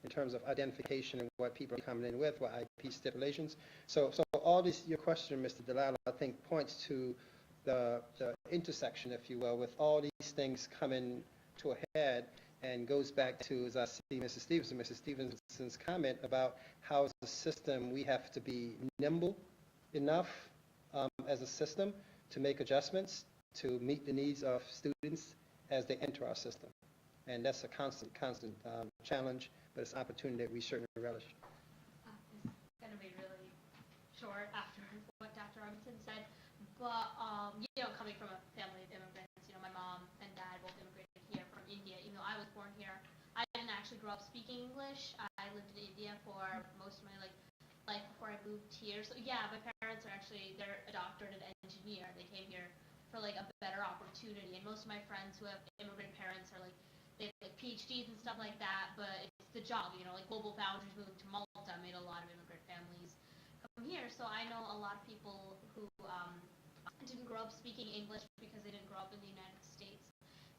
in terms of identification and what people are coming in with, what IP stipulations. So all this, your question, Mr. Delilah, I think points to the intersection, if you will, with all these things coming to a head, and goes back to, as I see Mrs. Stevenson's comment about how as a system we have to be nimble enough as a system to make adjustments to meet the needs of students as they enter our system. And that's a constant challenge, but it's an opportunity that we certainly relish. It's going to be really short after what Dr. Robinson said, but coming from a family of immigrants, my mom and dad both immigrated here from India. Even though I was born here, I didn't actually grow up speaking English. I lived in India for most of my life before I moved here. So yeah, my parents are they're a doctor and an engineer. They came here for a better opportunity. And most of my friends who have immigrant parents are they have PhDs and stuff like that, but it's the job, Global Foundries moving to Malta made a lot of immigrant families come here. So I know a lot of people who didn't grow up speaking English because they didn't grow up in the United States.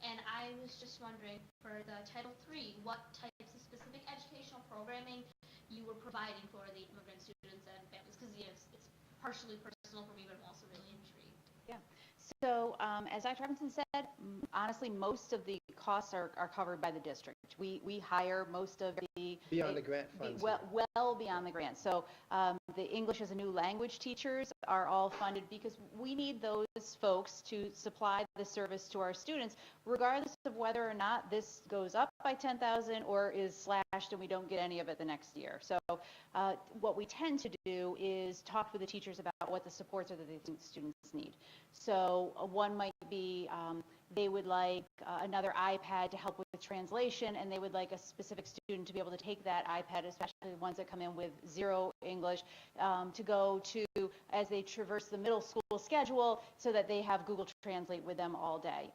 And I was just wondering, for the Title III, what types of specific educational programming you were providing for the immigrant students and families? Because it's partially personal for me, but I'm also really intrigued. Yeah. So as Dr. Robinson said, honestly, most of the costs are covered by the district. We hire most of the... Beyond the grant funds. Well beyond the grant. So the English as a new language teachers are all funded because we need those folks to supply the service to our students, regardless of whether or not this goes up by 10,000 or is slashed and we don't get any of it the next year. So what we tend to do is talk with the teachers about what the supports are that they think students need. So one might be they would like another iPad to help with translation, and they would like a specific student to be able to take that iPad, especially ones that come in with zero English, to go to as they traverse the middle school schedule so that they have Google Translate with them all day.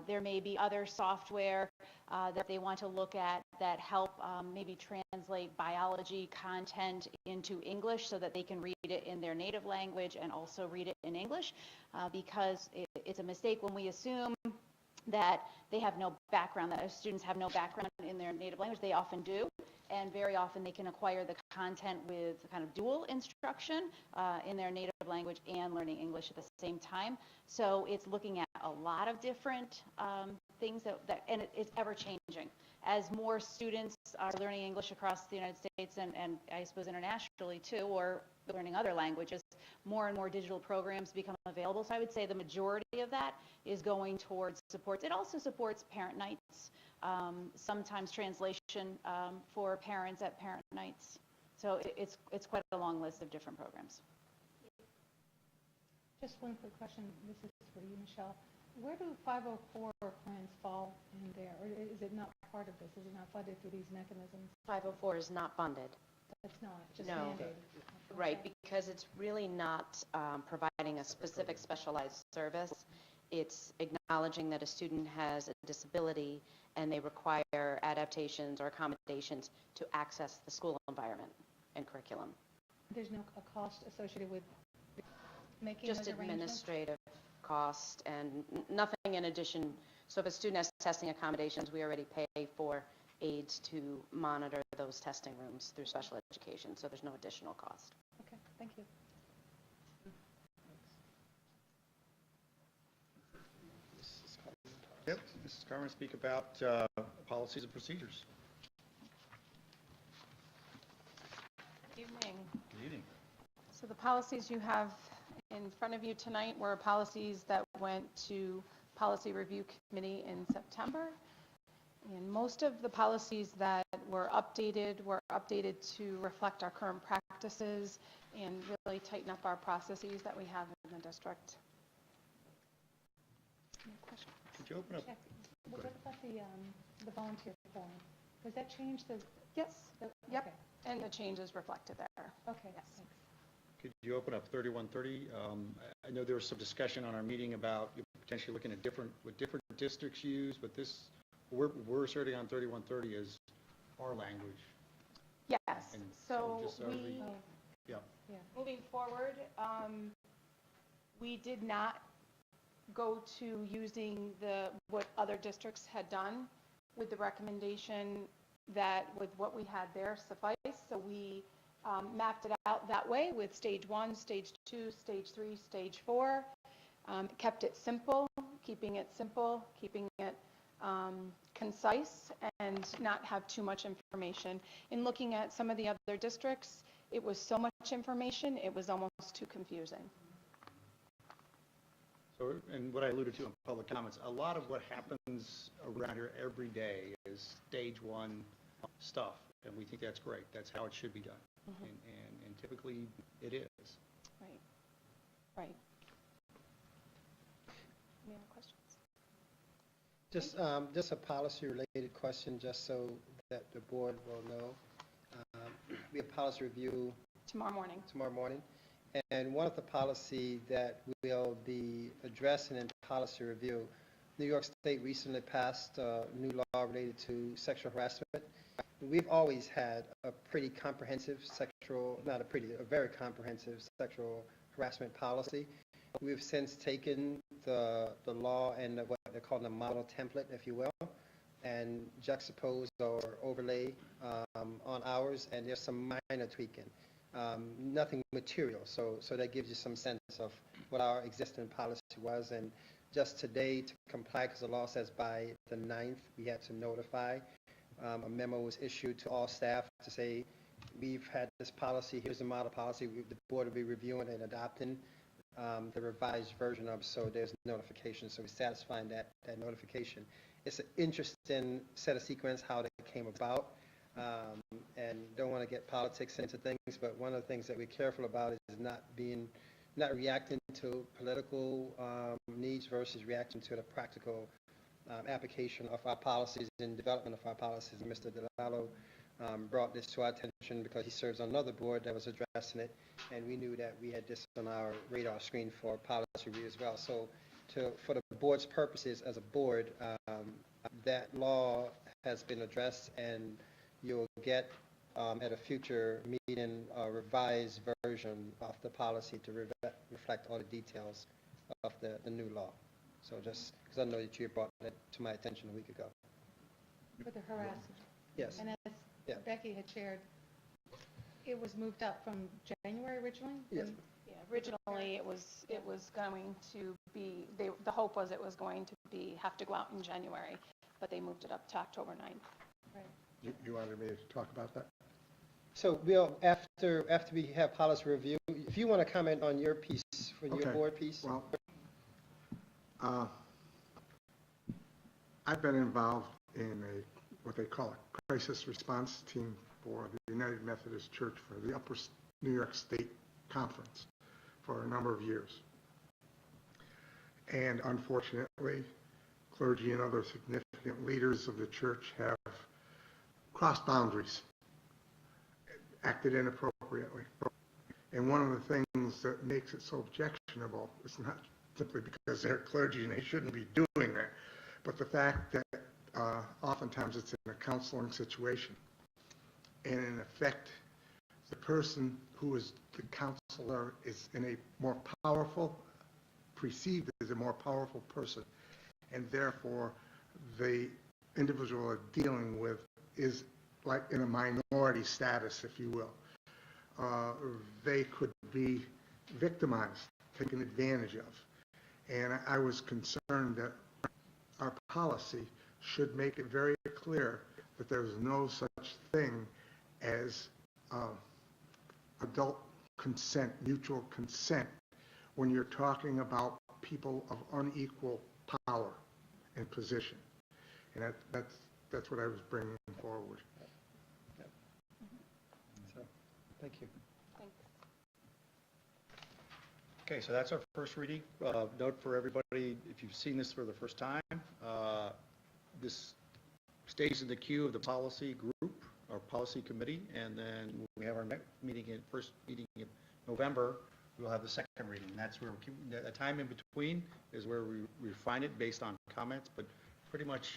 There may be other software that they want to look at that help maybe translate biology content into English so that they can read it in their native language and also read it in English, because it's a mistake when we assume that they have no background, that students have no background in their native language. They often do, and very often they can acquire the content with kind of dual instruction in their native language and learning English at the same time. So it's looking at a lot of different things and it's ever changing. as more students are learning English across the United States and I suppose internationally too, or learning other languages, more and more digital programs become available. So I would say the majority of that is going towards supports. It also supports parent nights, sometimes translation for parents at parent nights. So it's quite a long list of different programs. Just one quick question. This is for you, Michelle. Where do 504 plans fall in there? Or is it not part of this? Is it not funded through these mechanisms? 504 is not funded. It's not, just No. mandated. Right, because it's really not providing a specific specialized service. It's acknowledging that a student has a disability and they require adaptations or accommodations to access the school environment and curriculum. There's no cost associated with making Just those arrangements? administrative cost and nothing in addition. So if a student has testing accommodations, we already pay for aides to monitor those testing rooms through special education, so there's no additional cost. Okay, thank you. Yep, Mrs. Carmen, speak about policies and procedures. Good evening. Good evening. So the policies you have in front of you tonight were policies that went to Policy Review Committee in September. And most of the policies that were updated to reflect our current practices and really tighten up our processes that we have in the district. Any questions? Could you open up? Check. What about the volunteer form? Was that changed? Yes. Yep. Okay. And the changes reflected there. Okay, Yes. thanks. Could you open up 3130? I know there was some discussion on our meeting about potentially looking at what different districts use, but we're asserting on 3130 as our language. Yes. And So just so we- Oh, Yeah. yeah. moving forward, we did not go to using what other districts had done with the recommendation that with what we had there suffice. So we mapped it out that way with stage 1, stage 2, stage 3, stage 4. Kept it simple, keeping it concise and not have too much information. In looking at some of the other districts, it was so much information, it was almost too confusing. So, and what I alluded to in public comments, a lot of what happens around here every day is stage 1 stuff, and we think that's great. That's how it should be done. Mm-hmm. And typically it is. Right. Right. Any other questions? Just a policy-related question, just so that the board will know. We have policy review Tomorrow morning. And one of the policy that we'll be addressing in policy review, New York State recently passed a new law related to sexual harassment. We've always had a pretty comprehensive a very comprehensive sexual harassment policy. We've since taken the law and what they're calling the model template, if you will, and juxtaposed or overlay on ours, and there's some minor tweaking. Nothing material, so that gives you some sense of what our existing policy was. And just today, to comply, because the law says by the 9th, we had to notify. A memo was issued to all staff to say, we've had this policy, here's the model policy, the board will be reviewing and adopting the revised version of, so there's notification, so we're satisfying that notification. It's an interesting set of sequence how that came about. And don't want to get politics into things, but one of the things that we're careful about is not reacting to political needs versus reacting to the practical application of our policies and development of our policies. And Mr. DeLallo brought this to our attention because he serves on another board that was addressing it, and we knew that we had this on our radar screen for policy review as well. So for the board's purposes as a board, that law has been addressed, and you'll get at a future meeting a revised version of the policy to reflect all the details of the new law. So just because I know that you brought that to my attention a week ago. For the harassment. Yes. And as Becky had shared, it was moved up from January originally? Yes. Yeah, originally it was going to be, the hope was it was going to have to go out in January, but they moved it up to October 9th. You wanted me to talk about that? So, Bill, after we have policy review, if you want to comment on your piece, for your Okay. board piece? Well, I've been involved in what they call a crisis response team for the United Methodist Church for the Upper New York State Conference for a number of years. And unfortunately, clergy and other significant leaders of the church have crossed boundaries, acted inappropriately. And one of the things that makes it so objectionable is not simply because they're clergy and they shouldn't be doing that, but the fact that oftentimes it's in a counseling situation. And in effect, the person who is the counselor is in a more powerful, perceived as a more powerful person. And therefore, the individual they're dealing with is like in a minority status, if you will. They could be victimized, taken advantage of. And I was concerned that our policy should make it very clear that there's no such thing as adult consent, mutual consent, when you're talking about people of unequal power and position. And that's what I was bringing forward. So, thank you. Okay, so that's our first reading. Note for everybody, if you've seen this for the first time, this stays in the queue of the policy group or policy committee, and then when we have our first meeting in November, we'll have the second reading. That's where the time in between is where we refine it based on comments, but pretty much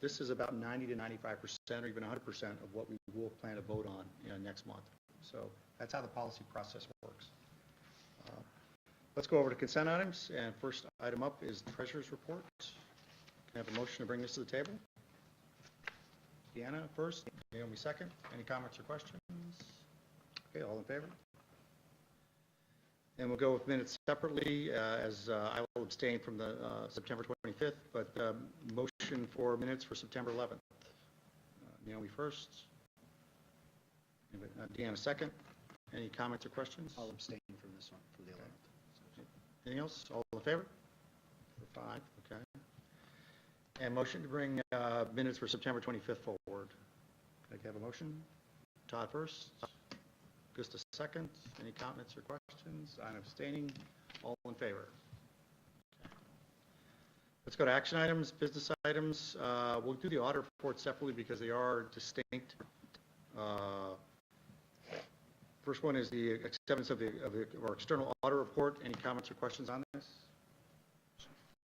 this is about 90 to 95% or even 100% of what we will plan to vote on next month. So that's how the policy process works. Let's go over to consent items, and first item up is the treasurer's report. Can I have a motion to bring this to the table? Deanna first, Naomi second. Any comments or questions? Okay, all in favor? And we'll go with minutes separately, as I will abstain from the September 25th, but motion for minutes for September 11th. Naomi first. Deanna second. Any comments or questions? I'll abstain from this one, from the 11th. Anything else? All in favor? For 5, okay. And motion to bring minutes for September 25th forward. Can I have a motion? Todd first. Gusta second. Any comments or questions? I'm abstaining. All in favor? Okay. Let's go to action items, business items. We'll do the audit report separately because they are distinct. First one is the acceptance of our external audit report. Any comments or questions on this?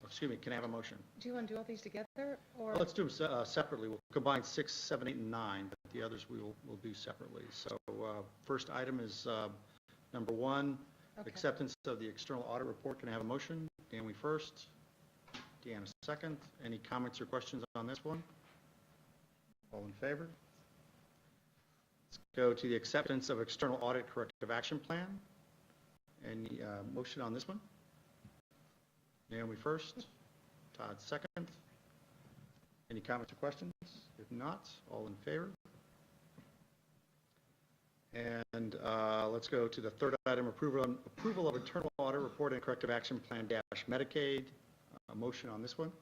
Excuse me, can I have a motion? Do you want to do all these together, or? Well, let's do them separately. We'll combine 6, 7, 8, and 9, but the others we'll do separately. So first item is number 1, Okay. acceptance of the external audit report. Can I have a motion? Naomi first. Deanna second. Any comments or questions on this one? All in favor? Let's go to the acceptance of external audit corrective action plan. Any motion on this one? Naomi first. Todd second. Any comments or questions? If not, all in favor? And let's go to the third item, approval of internal audit report and corrective action plan dash Medicaid. A motion on this one.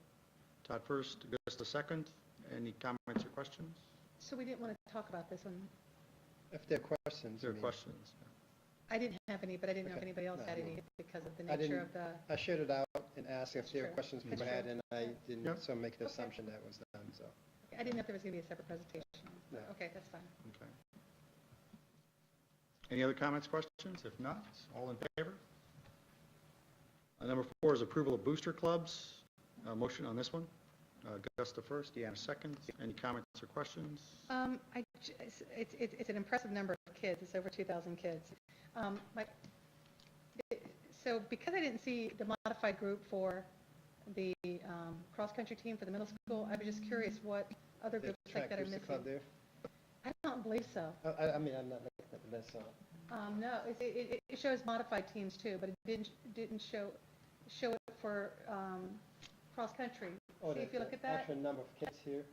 Todd first, Augusta second. Any comments or questions? So we didn't want to talk about this one. If there are questions. There are questions. I didn't have any, but I didn't know if Okay. anybody else No, had no. any because of the I nature didn't, of the. I shared it out and asked if there were Sure. questions people Sure. had, and I didn't Yep. so make the Okay. assumption that was done, so. I didn't know if there was going to be a separate presentation. No. Okay, that's fine. Okay. Any other comments, questions? If not, all in favor? Number 4 is approval of booster clubs. Motion on this one. Augusta first, Deanna second. Any comments or questions? It's an impressive number of kids. It's over 2,000 kids. So because I didn't see the modified group for the cross-country team for the middle school, I was just curious what other The groups like track that are booster missing. club there? I don't believe so. I mean, I'm not looking at the best, so. No, it shows modified teams too, but it didn't show it for cross-country. Oh, See if you look at that. Actual number of kids here.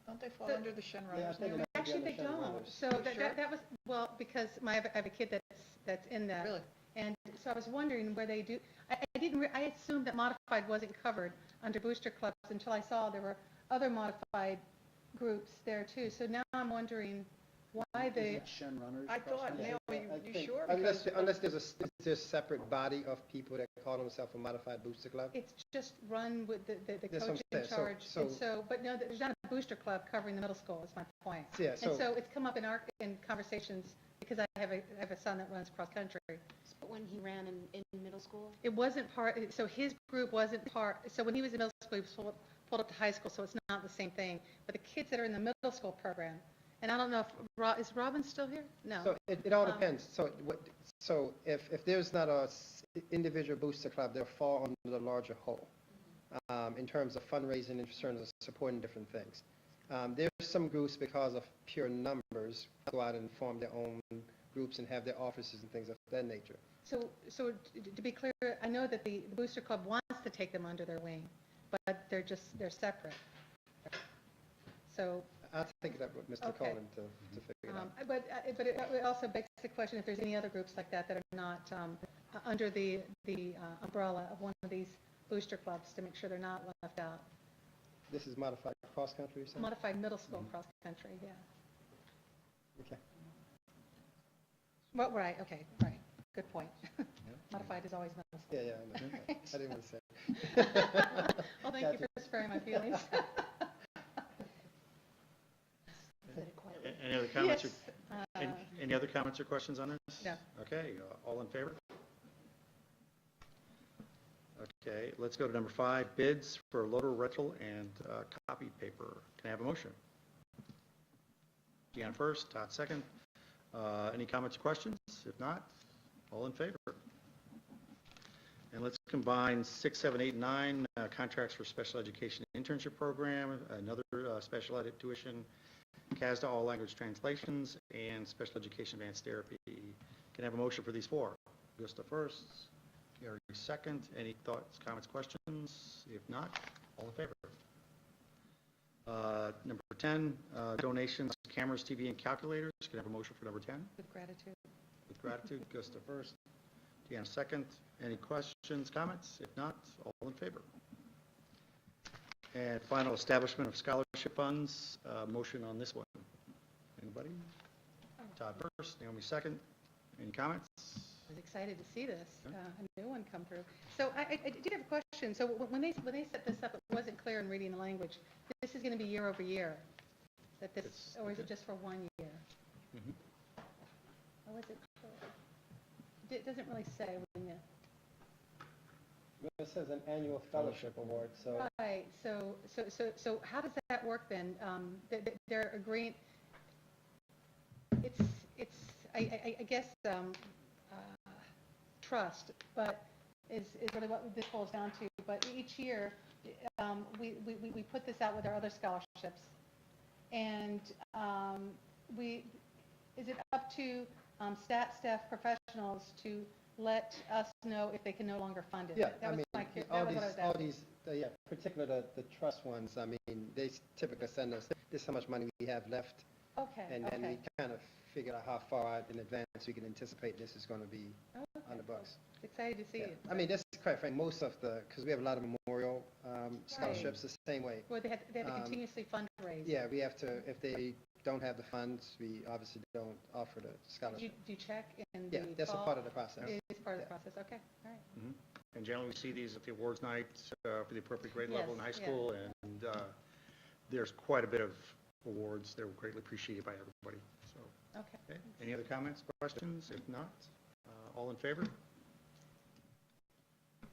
Don't they fall So- under the Shen Yeah, I runners think it now? might be Actually, under they Shen don't. runners. So that was, well, because I have a kid that's in that. Really? And so I was wondering where they do, I didn't, I assumed that modified wasn't covered under booster clubs until I saw there were other modified groups there too. So now I'm wondering why Is they, it Shen Runners? I cross thought, country? Naomi, I you think- sure? Unless, Because unless there's a separate body of people that call themselves a modified booster club. it's just run with the That's what coach I'm in saying. charge. So- And so, but no, there's not a booster club covering the middle school, is my point. Yeah, And so, so it's come up in conversations because I have a son that runs cross country. But when he ran in middle school? It wasn't part, so his group wasn't part, so when he was in middle school, he was pulled up to high school, so it's not the same thing. But the kids that are in the middle school program, and I don't know if, is Robin still here? No. so it all depends. So if there's not a individual booster club, they'll fall under the larger whole, in terms of fundraising, in terms of supporting different things. There's some groups, because of pure numbers, go out and form their own groups and have their offices and things of that nature. So to be clear, I know that the booster club wants to take them under their wing, but they're separate. So, I'll take it up with Mr. Okay. Coleman to figure it out. but it also begs the question if there's any other groups like that are not under the umbrella of one of these booster clubs to make sure they're not left out. This is modified cross-country, you said? Modified middle school cross country, yeah. Okay. Well, right, okay, right. Good point. Modified is always middle school. Yeah, I know. I didn't want to say it. Well, thank you Gotcha. for sparing my feelings. Any other comments? Yes, Any other comments or questions on this? No. Okay, all in favor? Okay, let's go to number 5, bids for loader rental and copy paper. Can I have a motion? Deanna first, Todd second. Any comments or questions? If not, all in favor? And let's combine 6, 7, 8, and 9, contracts for special education internship program, another special ed tuition, CASDA all language translations, and special education advanced therapy. Can I have a motion for these 4? Gusta first, Gary second. Any thoughts, comments, questions? If not, all in favor? Number 10, donations, cameras, TV, and calculators. Can I have a motion for number 10? with gratitude. With gratitude, Gusta first, Deanna second. Any questions, comments? If not, all in favor? And final, establishment of scholarship funds. Motion on this one. Anybody? Todd first, Naomi second. Any comments? I was excited to see this, a new one come through. So I did have a question. So when they set this up, it wasn't clear in reading the language. This is going to be year over year? That this, or is it just for 1 year? Mhm. Or was it, it doesn't really say when you, It says an annual fellowship award, so right, so how does that work then? They're agreeing, it's, I guess, trust, but is really what this boils down to. But each year, we put this out with our other scholarships. And is it up to staff professionals to let us know if they can no longer fund it? yeah, That I was mean, my, that all was what I was these, all asking. these, yeah, particularly the trust ones, I mean, they typically send us, this is how much money we have left, Okay, and then okay. we kind of figure out how far out in advance we can anticipate this is going to be Okay, on the books. excited to see Yeah. it. I mean, this is quite frank, most of the, because we have a lot of memorial scholarships the same way. Where they have to continuously fundraise. Yeah, we have to, if they don't have the funds, we obviously don't offer the Do scholarship. you check in the Yeah, fall? that's a part of the process. It is part of the Yeah. process, okay, all right. Mhm. And generally, we see these at the awards night for the appropriate grade level in Yes, high yeah. school, and there's quite a bit of awards. They're greatly appreciated by everybody, so. Okay. Okay. Any other comments, questions? If not, all in favor?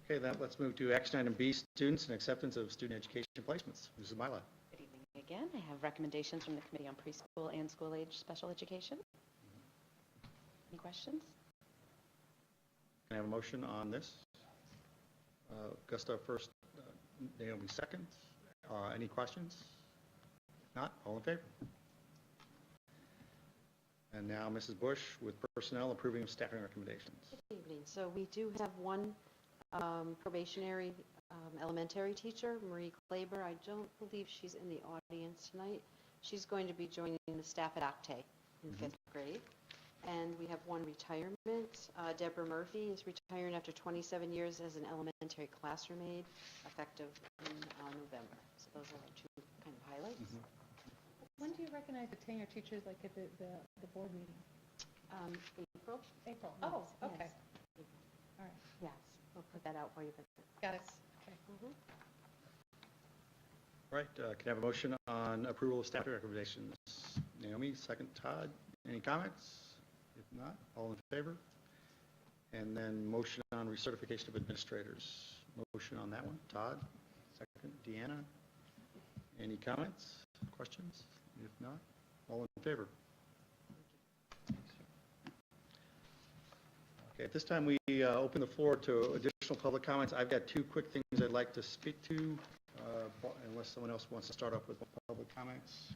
Okay, then let's move to action item B, students and acceptance of student education placements. Mrs. Mila. Good evening again. I have recommendations from the Committee on Preschool and School Age Special Education. Any questions? Can I have a motion on this? Gustav first, Naomi second. Any questions? If not, all in favor? And now Mrs. Bush with personnel approving of staffing recommendations. Good evening. So we do have one probationary elementary teacher, Marie Klaber. I don't believe she's in the audience tonight. She's going to be joining the staff at Octay in fifth grade. And we have one retirement. Deborah Murphy is retiring after 27 years as an elementary classroom aide, effective in November. So those are the two kind of highlights. When do you recognize the tenured teachers, like at the board meeting? April. April. Yes, Oh, okay. yes. All right. Yes, we'll put that out for you. Got it. Okay. All right, can I have a motion on approval of staff recommendations? Naomi, second. Todd, any comments? If not, all in favor? And then motion on recertification of administrators. Motion on that one. Todd, second. Deanna, any comments, questions? If not, all in favor? Okay, at this time, we open the floor to additional public comments. I've got two quick things I'd like to speak to, unless someone else wants to start off with public comments.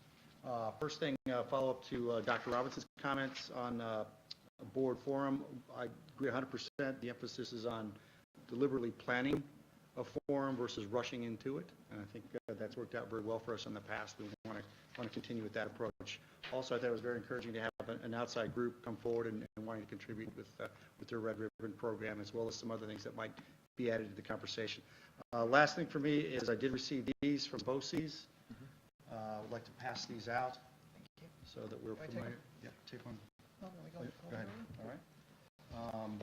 First thing, follow-up to Dr. Robinson's comments on board forum. I agree 100%. The emphasis is on deliberately planning a forum versus rushing into it, and I think that's worked out very well for us in the past. We want to continue with that approach. Also, I thought it was very encouraging to have an outside group come forward and wanting to contribute with their Red Ribbon program, as well as some other things that might be added to the conversation. Last thing for me is I did receive these from BOCES. I'd like to pass these out so that we're familiar. Yeah, take one. Go ahead. All right.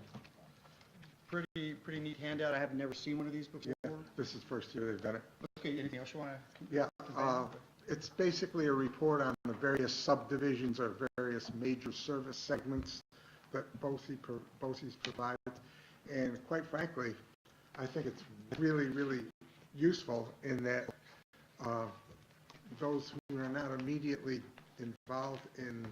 Pretty neat handout. I have never seen one of these before. Yeah, this is the first year they've done it. Okay, anything else you want to? Yeah, it's basically a report on the various subdivisions or various major service segments that BOCES provides. And quite frankly, I think it's really, really useful in that those who are not immediately involved in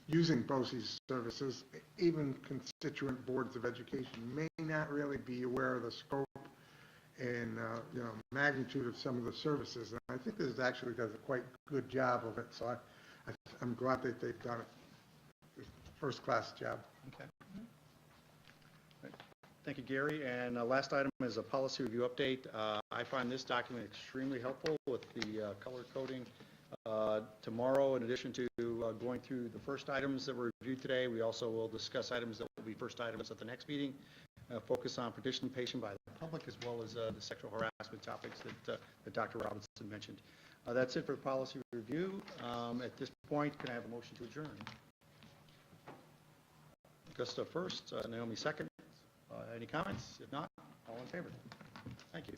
using BOCES services, even constituent boards of education, may not really be aware of the scope and magnitude of some of the services. And I think this actually does a quite good job of it. So I'm glad that they've done it. First-class job. Okay. Right. Thank you, Gary. And last item is a policy review update. I find this document extremely helpful with the color coding. Tomorrow, in addition to going through the first items that were reviewed today, we also will discuss items that will be first items at the next meeting, focus on participation by the public as well as the sexual harassment topics that Dr. Robinson mentioned. That's it for policy review. At this point, can I have a motion to adjourn? Gustav first, Naomi second. Any comments? If not, all in favor. Thank you.